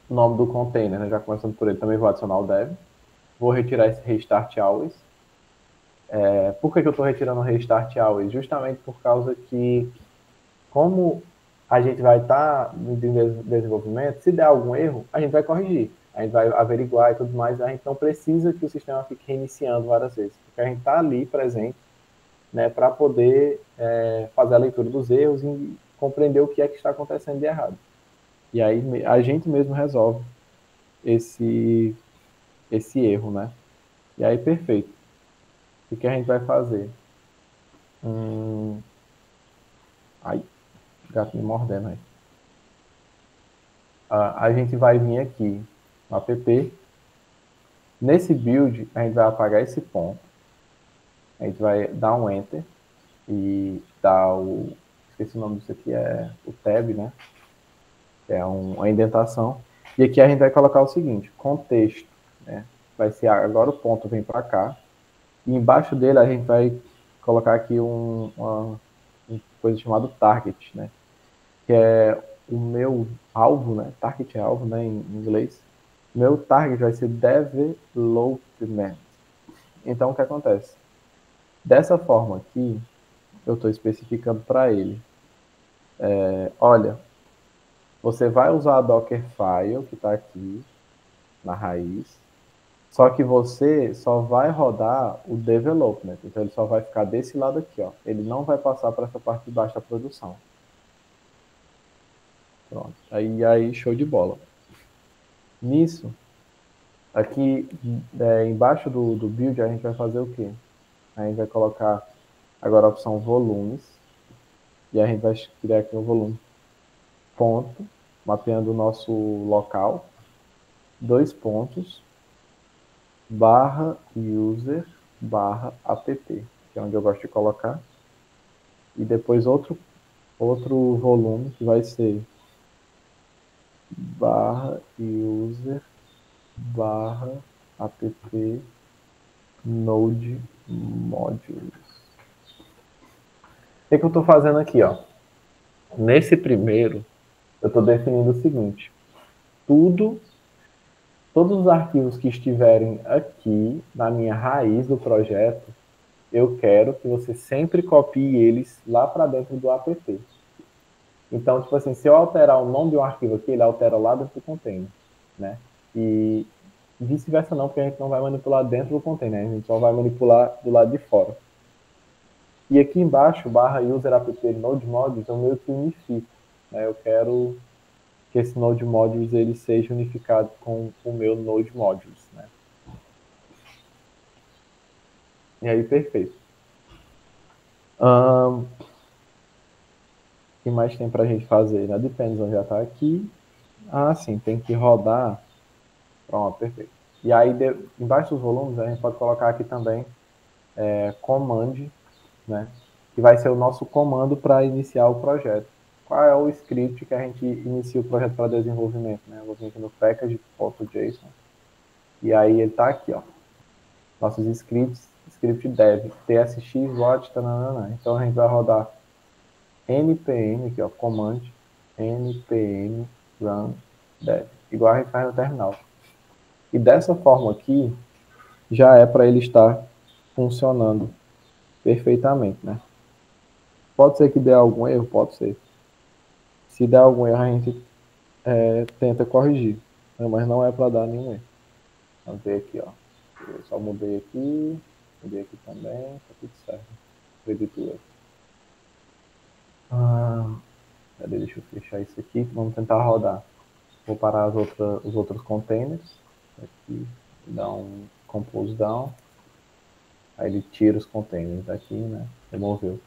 nome do container, né? Já começando por ele, também vou adicionar o dev. Vou retirar esse restart always. Por que eu estou retirando o restart always? Justamente por causa que, como a gente vai estar no desenvolvimento, se der algum erro, a gente vai corrigir. A gente vai averiguar e tudo mais. A gente não precisa que o sistema fique reiniciando várias vezes, porque a gente está ali presente, né, para poder fazer a leitura dos erros e compreender o que é que está acontecendo de errado. E aí a gente mesmo resolve esse erro, né? E aí, perfeito. O que a gente vai fazer? Ai, o gato me mordendo aí. A gente vai vir aqui no app. Nesse build, a gente vai apagar esse ponto. A gente vai dar um enter e dar o... Esqueci o nome disso aqui, é o tab, né? É uma indentação. E aqui a gente vai colocar o seguinte, contexto, né? Vai ser agora o ponto vem para cá. E embaixo dele a gente vai colocar aqui uma coisa chamada target, né? Que é o meu alvo, né? Target é alvo, né? Em inglês. Meu target vai ser development. Então, o que acontece? Dessa forma aqui, eu estou especificando para ele. Olha, você vai usar a Dockerfile, que está aqui na raiz, só que você só vai rodar o development. Então, ele só vai ficar desse lado aqui, ó. Ele não vai passar para essa parte de baixo da produção. Pronto. Aí show de bola. Nisso, aqui embaixo do build, a gente vai fazer o quê? A gente vai colocar agora a opção volumes. E a gente vai criar aqui um volume. Ponto, mapeando o nosso local. 2 pontos. Barra user barra app, que é onde eu gosto de colocar. E depois outro volume que vai ser barra user barra app node modules. O que eu estou fazendo aqui, ó? Nesse primeiro, eu estou definindo o seguinte: todos os arquivos que estiverem aqui na minha raiz do projeto, eu quero que você sempre copie eles lá para dentro do app. Então, tipo assim, se eu alterar o nome de um arquivo aqui, ele altera lá dentro do container, né? E vice-versa não, porque a gente não vai manipular dentro do container, a gente só vai manipular do lado de fora. E aqui embaixo, barra user app node modules, eu meio que unifico, né? Eu quero que esse node modules ele seja unificado com o meu node modules, né? E aí, perfeito. O que mais tem para a gente fazer? Na Depends já está aqui. Sim, tem que rodar. Pronto, perfeito. E aí, embaixo dos volumes, a gente pode colocar aqui também command, né? Que vai ser o nosso comando para iniciar o projeto. Qual é o script que a gente inicia o projeto para desenvolvimento, né? Eu vou vir aqui no package.json. E aí ele está aqui, ó. Nossos scripts, script dev, tsx, watch, tananana. Então a gente vai rodar npm, aqui ó, command, npm run dev, igual a gente faz no terminal. E dessa forma aqui, já é para ele estar funcionando perfeitamente, né? Pode ser que dê algum erro? Pode ser. Se der algum erro, a gente tenta corrigir, né? Mas não é para dar nenhum erro. Vamos ver aqui, ó. Eu só mudei aqui também, tá tudo certo. Acredito eu. Cadê? Deixa eu fechar isso aqui. Vamos tentar rodar. Vou parar os outros containers. Aqui, dar um compose down. Aí ele tira os containers daqui, né? Removeu.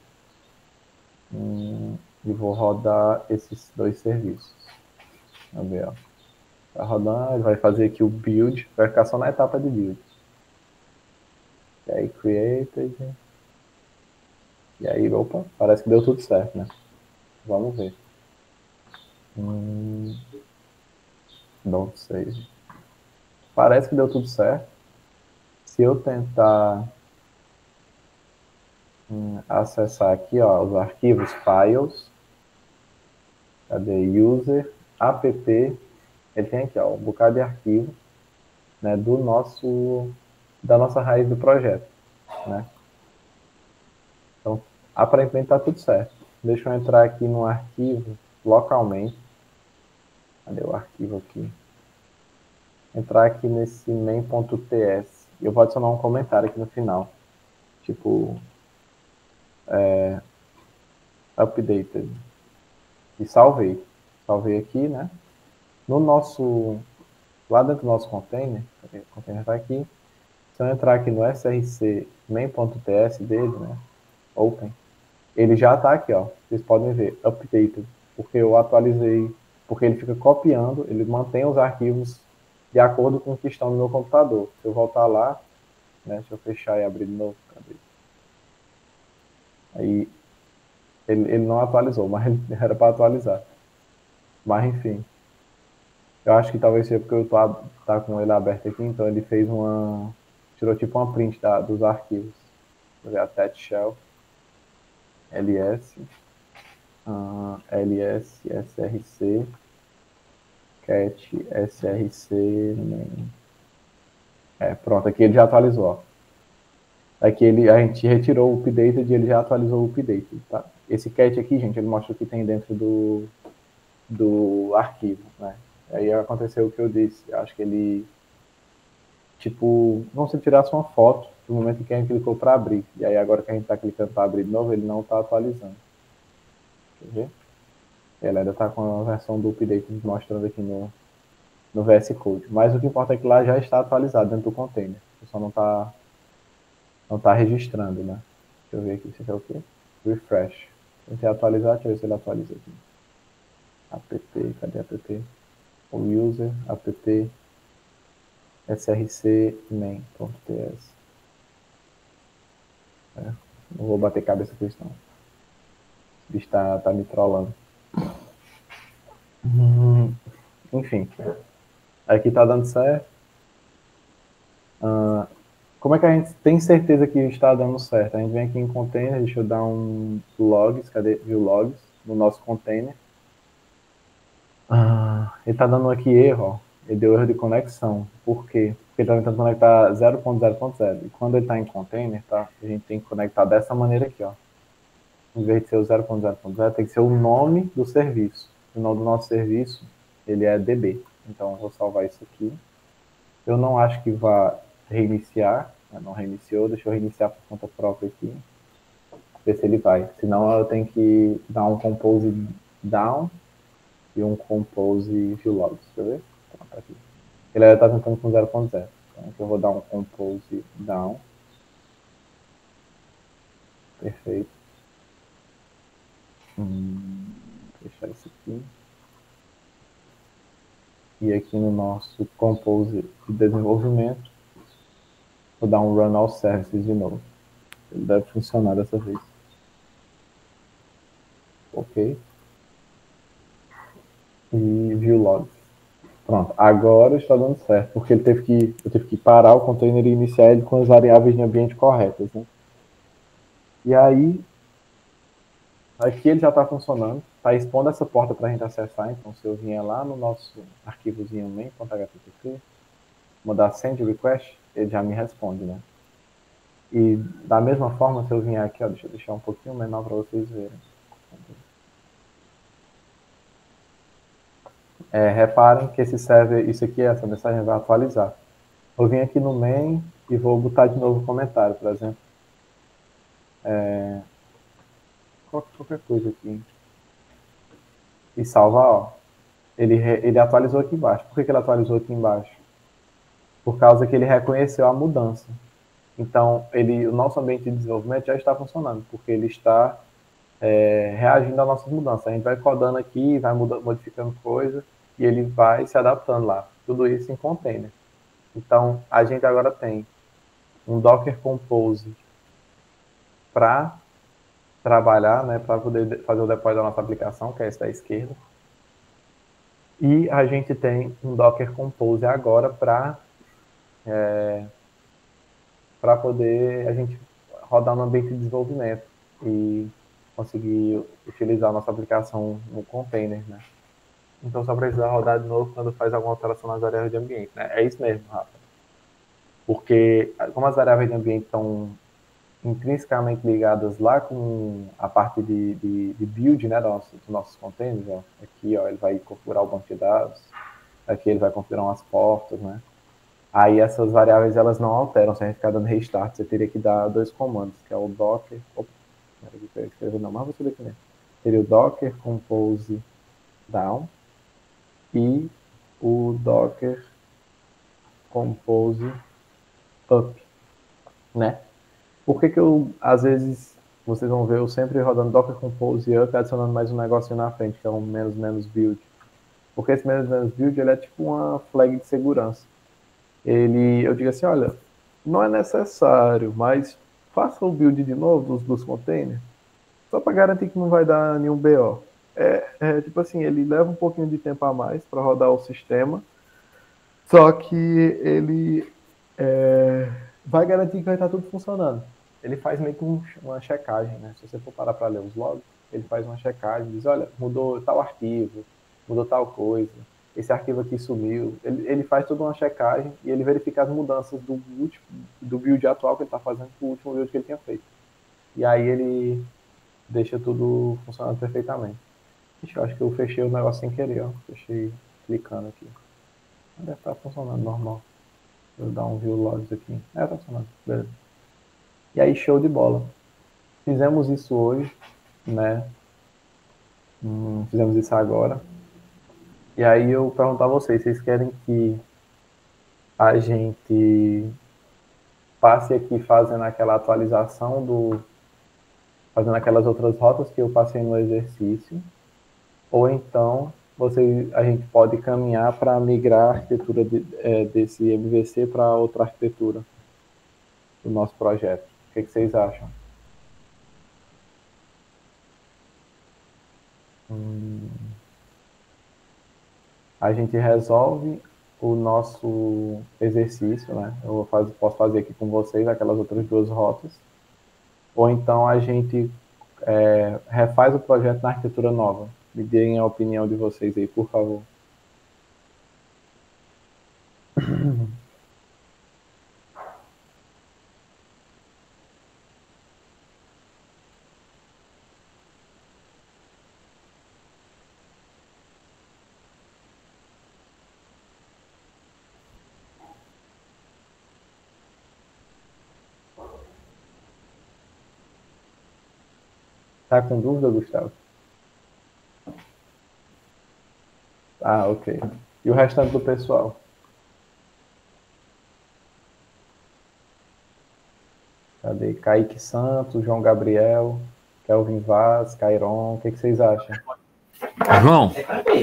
E vou rodar esses 2 serviços. Vamos ver, ó. Vai rodando, ele vai fazer aqui o build. Vai ficar só na etapa de build. E aí, created. E aí, opa, parece que deu tudo certo, né? Vamos ver. Don't save. Parece que deu tudo certo. Se eu tentar acessar aqui, ó, os arquivos files. Cadê? User, app. Ele tem aqui, ó, um bocado de arquivo, né, da nossa raiz do projeto, né? Então, aparentemente está tudo certo. Deixa eu entrar aqui no arquivo localmente. Cadê o arquivo aqui? Entrar aqui nesse main.ts. Eu vou adicionar um comentário aqui no final. Tipo, updated. E salvei. Salvei aqui, né? No nosso, lá dentro do nosso container, o container está aqui. Se eu entrar aqui no src main.ts dele, né? Open. Ele já está aqui, ó. Vocês podem ver, updated, porque eu atualizei, porque ele fica copiando, ele mantém os arquivos de acordo com o que estão no meu computador. Se eu voltar lá, né, deixa eu fechar e abrir de novo. Cadê? Aí, ele não atualizou, mas ele era para atualizar. Mas, enfim. Eu acho que talvez seja porque eu tá com ele aberto aqui, então ele fez tirou tipo uma print dos arquivos. Vou ver, attach shell, ls, ls, src, cat, src, main. Pronto, aqui ele já atualizou, ó. Aqui a gente retirou o updated e ele já atualizou o updated, tá? Esse cat aqui, gente, ele mostra o que tem dentro do arquivo, né? Aí aconteceu o que eu disse. Eu acho que ele, tipo, como se ele tirasse uma foto do momento em que a gente clicou para abrir. E aí agora que a gente está clicando para abrir de novo, ele não está atualizando. Quer ver? Ele ainda está com a versão do update mostrando aqui no VS Code. Mas o que importa é que lá já está atualizado dentro do container. Só não tá registrando, né? Deixa eu ver aqui, isso aqui é o quê? Refresh. Tentei atualizar, deixa eu ver se ele atualiza aqui. App, cadê app? O user, app, src main.ts. Não vou bater cabeça com isso, não. O bicho tá me trollando. Enfim. Aqui tá dando certo. Como é que a gente tem certeza que está dando certo? A gente vem aqui em container, deixa eu dar um logs, cadê? View logs, no nosso container. Ele está dando aqui erro, ó. Ele deu erro de conexão. Por quê? Porque ele está tentando conectar 0.0.0. E quando ele está em container, tá? A gente tem que conectar dessa maneira aqui, ó. Em vez de ser o 0.0.0, tem que ser o nome do serviço. O nome do nosso serviço, ele é DB. Então, eu vou salvar isso aqui. Eu não acho que vá reiniciar. Não reiniciou, deixa eu reiniciar por conta própria aqui. Ver se ele vai. Senão eu tenho que dar um compose down e um compose view logs. Deixa eu ver. Pronto, aqui. Ele ainda está tentando com 0.0. Então aqui eu vou dar um compose down. Perfeito. Fechar isso aqui. E aqui no nosso compose de desenvolvimento, vou dar um run all services de novo. Ele deve funcionar dessa vez. Ok. E view logs. Pronto, agora está dando certo, porque eu tive que parar o container e iniciar ele com as variáveis de ambiente corretas, né? E aí, aqui ele já está funcionando, está expondo essa porta para a gente acessar. Então, se eu vier lá no nosso arquivozinho main.http, mandar send request, ele já me responde, né? E da mesma forma, se eu vier aqui, ó, deixa eu deixar um pouquinho menor para vocês verem. Reparem que esse server, isso aqui, essa mensagem vai atualizar. Eu vim aqui no main e vou botar de novo o comentário, por exemplo. Qualquer coisa aqui. E salvar, ó. Ele atualizou aqui embaixo. Por que ele atualizou aqui embaixo? Por causa que ele reconheceu a mudança. Então, o nosso ambiente de desenvolvimento já está funcionando, porque ele está reagindo às nossas mudanças. A gente vai codando aqui, vai modificando coisas, e ele vai se adaptando lá. Tudo isso em container. Então, a gente agora tem um Docker Compose para trabalhar, né, para poder fazer o deploy da nossa aplicação, que é esse da esquerda. E a gente tem um Docker Compose agora para poder a gente rodar no ambiente de desenvolvimento e conseguir utilizar a nossa aplicação no container, né? Então só precisa rodar de novo quando faz alguma alteração nas variáveis de ambiente, né? É isso mesmo, Rafa. Porque como as variáveis de ambiente estão intrinsecamente ligadas lá com a parte de build, né, dos nossos containers, ó. Aqui, ó, ele vai configurar o banco de dados, aqui ele vai configurar umas portas, né? Aí essas variáveis, elas não alteram, se a gente ficar dando restart, você teria que dar dois comandos, que é o docker, não, mas você aqui mesmo. Seria o docker compose down e o docker compose up, né? Por que eu, às vezes, vocês vão ver eu sempre rodando docker compose up, adicionando mais um negocinho na frente, que é um menos build. Porque esse menos build, ele é tipo uma flag de segurança. Eu digo assim, olha, não é necessário, mas faça o build de novo dos containers, só para garantir que não vai dar nenhum BO. Tipo assim, ele leva um pouquinho de tempo a mais para rodar o sistema, só que ele vai garantir que vai estar tudo funcionando. Ele faz meio que uma checagem, né? Se você for parar para ler os logs, ele faz uma checagem, diz, olha, mudou tal arquivo, mudou tal coisa, esse arquivo aqui sumiu. Ele faz toda uma checagem e ele verifica as mudanças do build atual que ele está fazendo com o último build que ele tinha feito. E aí ele deixa tudo funcionando perfeitamente. Ixi, eu acho que eu fechei o negócio sem querer, ó. Fechei clicando aqui. Deve estar funcionando normal. Vou dar um view logs aqui. Tá funcionando. Beleza. E aí, show de bola. Fizemos isso hoje, né? Fizemos isso agora. E aí eu pergunto a vocês querem que a gente passe aqui fazendo aquela atualização fazendo aquelas outras rotas que eu passei no exercício, ou então a gente pode caminhar para migrar a arquitetura desse MVC para outra arquitetura do nosso projeto. O que vocês acham? A gente resolve o nosso exercício, né? Posso fazer aqui com vocês aquelas outras duas rotas, ou então a gente refaz o projeto na arquitetura nova. Me deem a opinião de vocês aí, por favor. Tá com dúvida, Gustavo? Ah, ok. E o restante do pessoal? Cadê? Kaique Santos, João Gabriel, Kelvin Vaz, Cairon, o que vocês acham? João,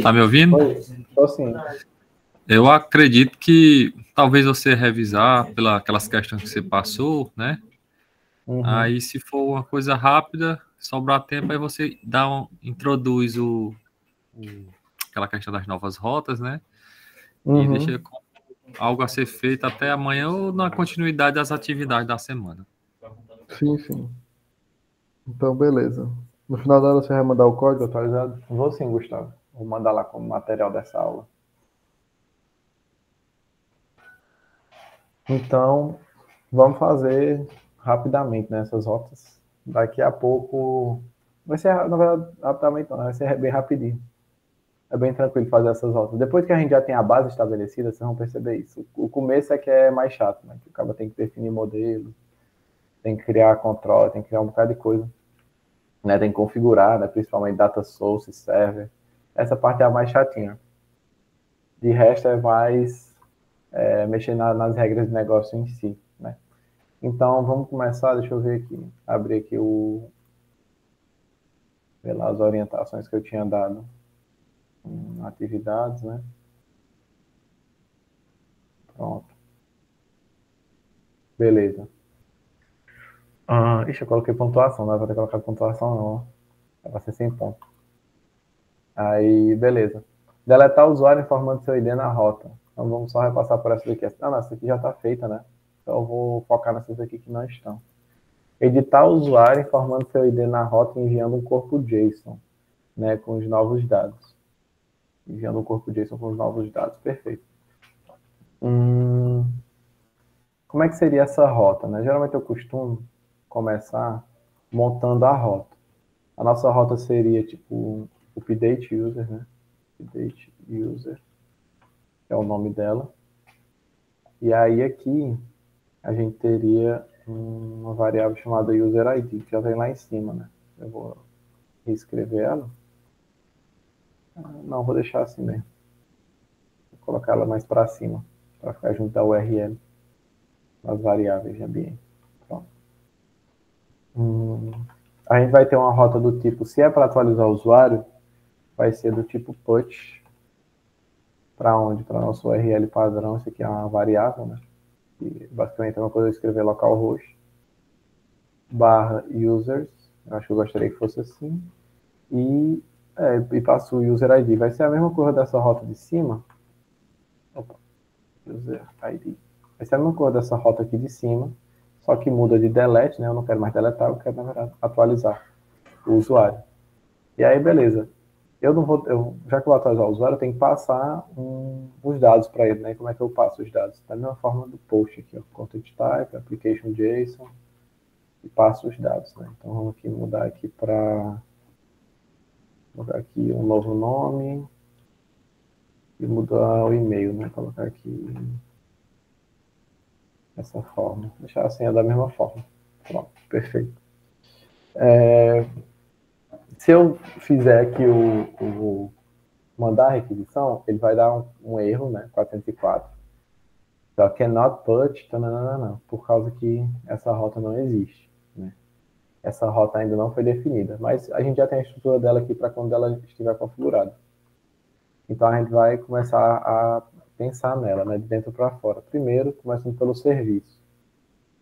tá me ouvindo? Oi, tô sim. Eu acredito que talvez você revisar aquelas questões que você passou, né? Uhum. Aí, se for uma coisa rápida, sobrar tempo, aí você introduz aquela questão das novas rotas, né? E deixa algo a ser feito até amanhã ou na continuidade das atividades da semana. Sim, sim. Então, beleza. No final da aula você vai mandar o código atualizado? Vou sim, Gustavo. Vou mandar lá como material dessa aula. Então, vamos fazer rapidamente nessas rotas. Daqui a pouco vai ser, na verdade, rapidamente não, vai ser bem rapidinho. É bem tranquilo fazer essas rotas. Depois que a gente já tem a base estabelecida, vocês vão perceber isso. O começo é que é mais chato, né? Que o cara tem que definir modelo, tem que criar controle, tem que criar um bocado de coisa. Né? Tem que configurar, né? Principalmente data source, server. Essa parte é a mais chatinha. De resto é mais mexer nas regras de negócio em si, né? Então, vamos começar, deixa eu ver aqui, abrir aqui ver lá as orientações que eu tinha dado atividades, né? Pronto. Beleza. Ixi, eu coloquei pontuação, não é para ter colocado pontuação não, é para ser sem ponto. Aí, beleza. Deletar o usuário informando seu ID na rota. Então, vamos só repassar por essa daqui. Ah, não, essa aqui já está feita, né? Então, eu vou focar nessas aqui que não estão. editar o usuário informando seu ID na rota e enviando um corpo JSON, né, com os novos dados. Enviando um corpo JSON com os novos dados, perfeito. Como é que seria essa rota, né? Geralmente eu costumo começar montando a rota. A nossa rota seria tipo update user, né? Update user, que é o nome dela. E aí aqui a gente teria uma variável chamada user ID, que já tem lá em cima, né? Eu vou reescrever ela. Não, vou deixar assim mesmo. Vou colocar ela mais para cima, para ficar junto da URL, nas variáveis de ambiente. Pronto. A gente vai ter uma rota do tipo, se é para atualizar o usuário, vai ser do tipo put, para onde? Para nosso URL padrão, isso aqui é uma variável, né? E basicamente é uma coisa de escrever localhost, /users, eu acho que eu gostaria que fosse assim, e passo o user ID. Vai ser a mesma coisa dessa rota de cima. Opa, user ID. Vai ser a mesma coisa dessa rota aqui de cima, só que muda de delete, né? Eu não quero mais deletar, eu quero, na verdade, atualizar o usuário. E aí, beleza. Já que eu vou atualizar o usuário, eu tenho que passar os dados para ele, né? Como é que eu passo os dados? Da mesma forma do post aqui, ó. Content type, application JSON, e passo os dados, né? Então, vamos aqui mudar aqui para... Colocar aqui um novo nome e mudar o e-mail, né? Colocar aqui dessa forma. Deixar a senha da mesma forma. Pronto, perfeito. Se eu fizer aqui mandar a requisição, ele vai dar um erro, né? 404. Só cannot put, por causa que essa rota não existe, né? Essa rota ainda não foi definida, mas a gente já tem a estrutura dela aqui para quando ela estiver configurada. Então a gente vai começar a pensar nela, né? De dentro para fora. Primeiro, começando pelo serviço,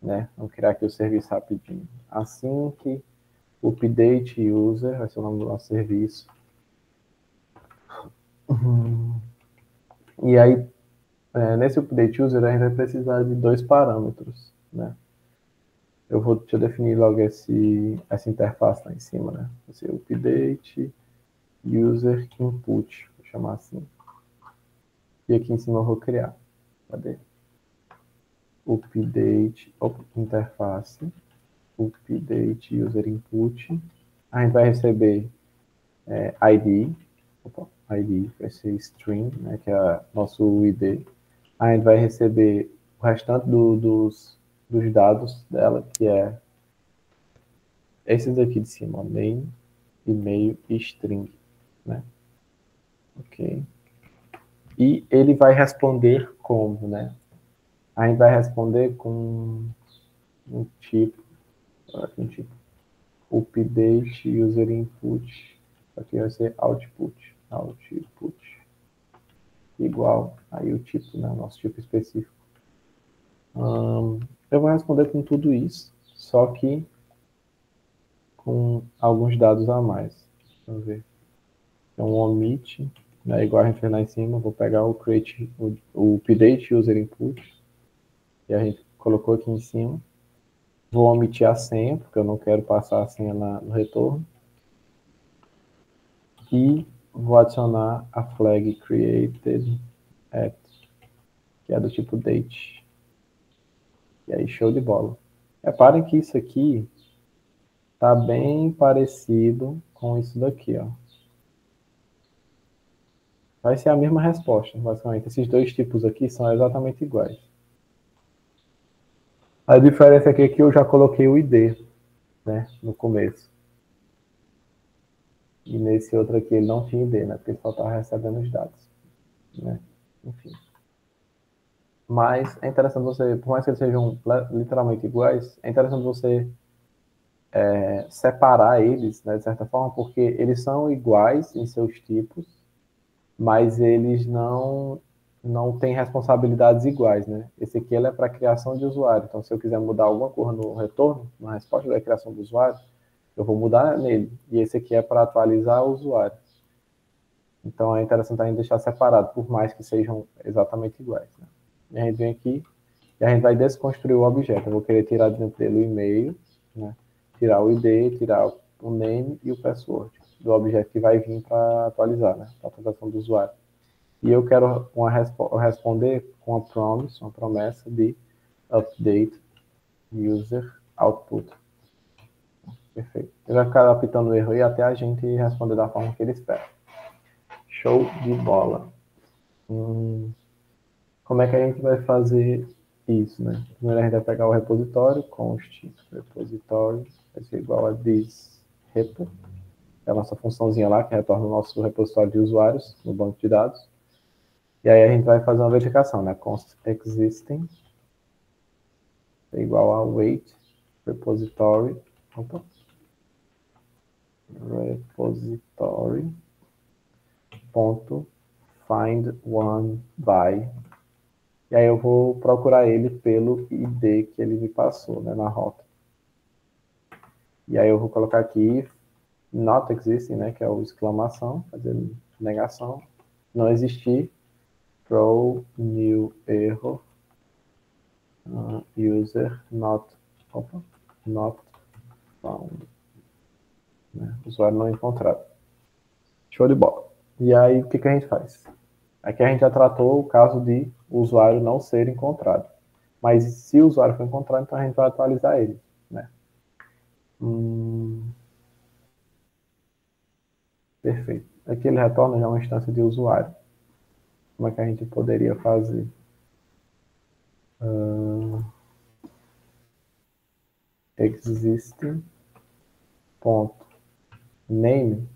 né? Vamos criar aqui o serviço rapidinho. Assim que update user, vai ser o nome do nosso serviço. E aí, nesse update user, a gente vai precisar de 2 parâmetros, né? Deixa eu definir logo essa interface lá em cima, né? Vai ser update user input, vou chamar assim. E aqui em cima eu vou criar. Cadê? Update, interface, update user input. A gente vai receber ID, ID vai ser string, né, que é nosso ID. A gente vai receber o restante dos dados dela, que é esses aqui de cima, ó, name, e-mail e string, né? Ok. E ele vai responder como, né? A gente vai responder com um tipo update user input, aqui vai ser output, igual, aí o tipo, né, nosso tipo específico. Eu vou responder com tudo isso, só que com alguns dados a mais. Vamos ver. Então, omit, né, igual a gente fez lá em cima, vou pegar o create, o update user input, que a gente colocou aqui em cima. Vou omitir a senha, porque eu não quero passar a senha no retorno. E vou adicionar a flag created at, que é do tipo date. E aí, show de bola. Reparem que isso aqui está bem parecido com isso daqui, ó. Vai ser a mesma resposta, basicamente. Esses dois tipos aqui são exatamente iguais. A diferença aqui é que eu já coloquei o ID, né, no começo. E nesse outro aqui ele não tinha ID, né, porque ele só estava recebendo os dados, né. Enfim. Mas é interessante você, por mais que eles sejam literalmente iguais, é interessante você separar eles, né, de certa forma, porque eles são iguais em seus tipos, mas eles não têm responsabilidades iguais, né? Esse aqui ele é para criação de usuário, então se eu quiser mudar alguma coisa no retorno, na resposta da criação do usuário, eu vou mudar nele, e esse aqui é para atualizar o usuário. Então é interessante a gente deixar separado, por mais que sejam exatamente iguais, né? E a gente vem aqui e a gente vai desconstruir o objeto. Eu vou querer tirar dentro dele o e-mail né? Tirar o ID, tirar o name e o password do objeto que vai vir para atualizar, né? Para a atualização do usuário. E eu quero responder com uma promessa de update user output. Perfeito. Ele vai ficar apitando o erro aí até a gente responder da forma que ele espera. Show de bola. Como é que a gente vai fazer isso, né? Primeiro a gente vai pegar o repositório, const repositório, vai ser igual a this repo, é a nossa funçãozinha lá que retorna o nosso repositório de usuários no banco de dados. E aí a gente vai fazer uma verificação, né? Const existing é igual a wait repository, repository ponto find one by, e aí eu vou procurar ele pelo ID que ele me passou, né, na rota. E aí eu vou colocar aqui not existing, né, que é o exclamação, quer dizer, negação, não existir, throw new error, user not found, né, usuário não encontrado. Show de bola. E aí o que a gente faz? Aqui a gente já tratou o caso de o usuário não ser encontrado. Mas se o usuário for encontrado, então a gente vai atualizar ele, né? Perfeito. Aqui ele retorna já uma instância de usuário. Como é que a gente poderia fazer? Existing ponto name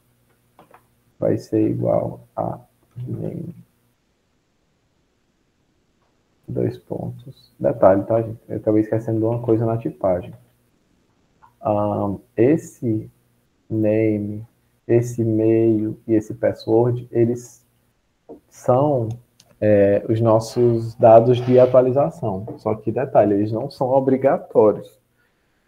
vai ser igual a name. Dois pontos. Detalhe, tá, gente? Eu acabei esquecendo de uma coisa na tipagem. Esse name, esse e-mail e esse password, eles são os nossos dados de atualização. Só que, detalhe, eles não são obrigatórios.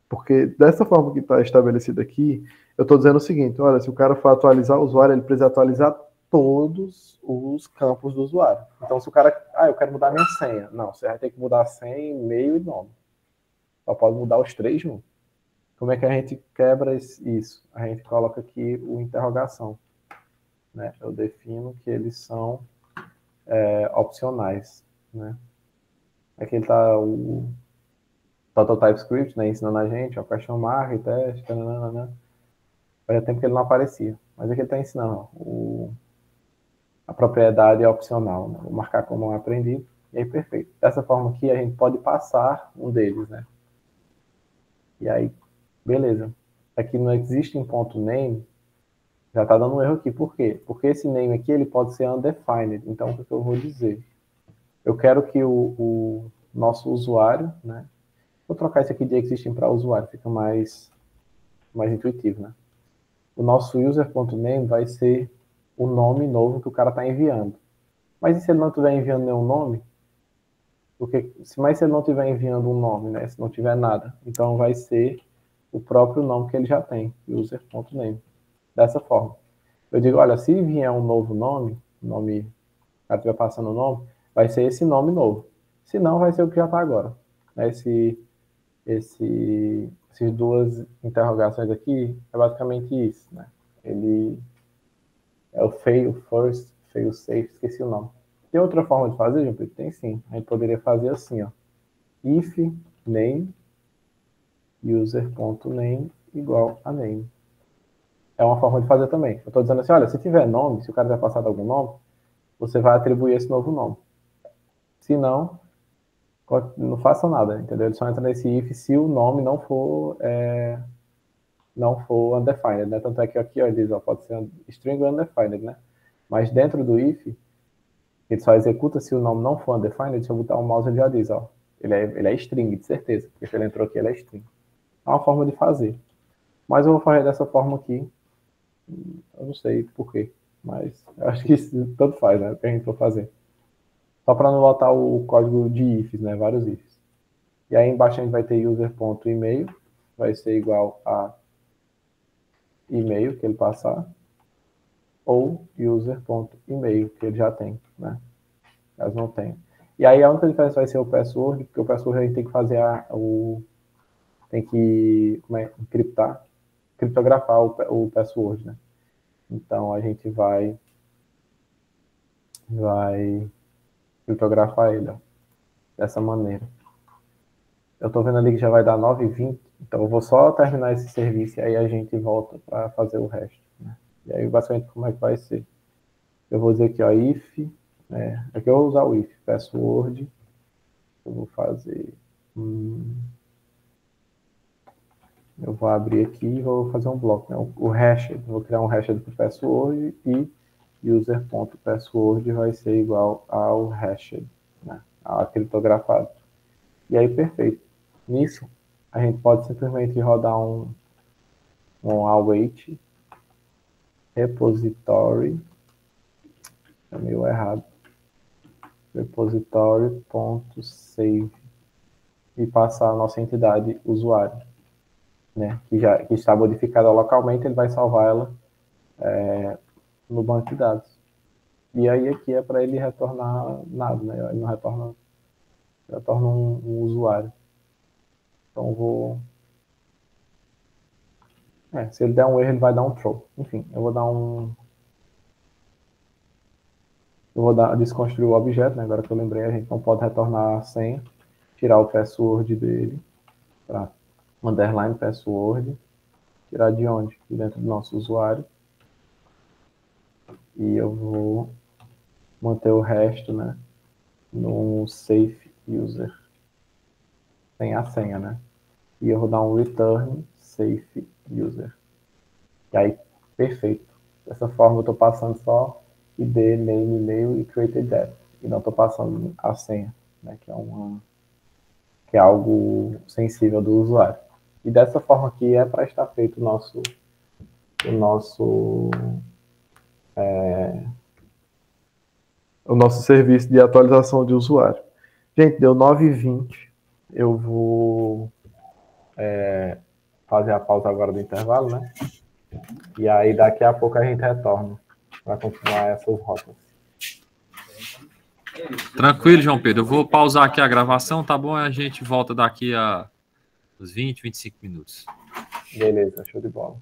Porque dessa forma que está estabelecido aqui, eu estou dizendo o seguinte, olha, se o cara for atualizar o usuário, ele precisa atualizar todos os campos do usuário. Então, se o cara, eu quero mudar minha senha. Não, você vai ter que mudar a senha, e-mail e nome. Só pode mudar os três juntos. Como é que a gente quebra isso? A gente coloca aqui o interrogação, né? Eu defino que eles são opcionais, né? Aqui está o Total TypeScript, né, ensinando a gente, question mark, teste, nananana. Fazia tempo que ele não aparecia, mas aqui ele está ensinando, a propriedade é opcional, né? Vou marcar como aprendido, e aí perfeito. Dessa forma aqui a gente pode passar um deles, né? E aí, beleza. Aqui no existing.name, já está dando um erro aqui, por quê? Porque esse name aqui, ele pode ser undefined, então o que eu vou dizer? Eu quero que o nosso usuário, né? Vou trocar isso aqui de existing para usuário, fica mais intuitivo, né? O nosso user.name vai ser o nome novo que o cara está enviando. Mas e se ele não estiver enviando nenhum nome? Mas se ele não estiver enviando um nome, né? Se não tiver nada, então vai ser o próprio nome que ele já tem, user.name. Dessa forma. Eu digo, olha, se vier um novo nome, o cara estiver passando o nome, vai ser esse nome novo. Se não, vai ser o que já está agora. Essas duas interrogações aqui é basicamente isso, né? Ele é o fail first, fail safe, esqueci o nome. Tem outra forma de fazer, João Pedro? Tem sim. A gente poderia fazer assim, ó. If name user.name igual a name. É uma forma de fazer também. Eu estou dizendo assim, olha, se tiver nome, se o cara tiver passado algum nome, você vai atribuir esse novo nome. Se não, não faça nada, entendeu? Ele só entra nesse if se o nome não for undefined, né? Tanto é que aqui, ó, ele diz, ó, pode ser string undefined, né? Mas dentro do if, ele só executa se o nome não for undefined. Se eu botar o mouse, ele já diz, ó, ele é string, de certeza, porque se ele entrou aqui, ele é string. É uma forma de fazer. Mas eu vou fazer dessa forma aqui. Eu não sei por quê, mas eu acho que isso tanto faz, né? O que a gente for fazer. Só para não botar o código de ifs, né? Vários ifs. E aí embaixo a gente vai ter user.email, vai ser igual a e-mail que ele passar, ou user.email que ele já tem, né? Caso não tenha. E aí a única diferença vai ser o password, porque o password a gente tem que fazer tem que criptografar o password, né? Então a gente vai criptografar ele, ó, dessa maneira. Eu tô vendo ali que já vai dar 9h20, então eu vou só terminar esse serviço e aí a gente volta para fazer o resto, né? E aí basicamente como é que vai ser? Eu vou dizer aqui, ó, if, aqui eu vou usar o if, password, eu vou fazer, eu vou abrir aqui e vou fazer um bloco, né? O hash, vou criar um hash para o password e user.password vai ser igual ao hashed, né? A criptografado. E aí, perfeito. Nisso, a gente pode simplesmente rodar um await repository, é meio errado, repository.save e passar a nossa entidade usuário, né? Que está modificada localmente, ele vai salvar ela no banco de dados. E aí aqui é para ele retornar nada, né? Ele não retorna um usuário. Então vou... se ele der um erro, ele vai dar um throw. Enfim, eu vou dar desconstruir o objeto, né? Agora que eu lembrei, a gente não pode retornar a senha. Tirar o password dele, para underline password. Tirar de onde? De dentro do nosso usuário. E eu vou manter o resto, né? No safe user. Sem a senha, né? E eu vou dar um return safe user. E aí, perfeito. Dessa forma eu estou passando só ID, name, e-mail e created debt. E não estou passando a senha, né? Que é algo sensível do usuário. E dessa forma aqui é para estar feito o nosso serviço de atualização de usuário. Gente, deu 9h20. Eu vou fazer a pausa agora do intervalo, né? E aí daqui a pouco a gente retorna para continuar essas rotas. Tranquilo, João Pedro. Eu vou pausar aqui a gravação, tá bom? A gente volta daqui a uns 20, 25 minutos. Beleza, show de bola.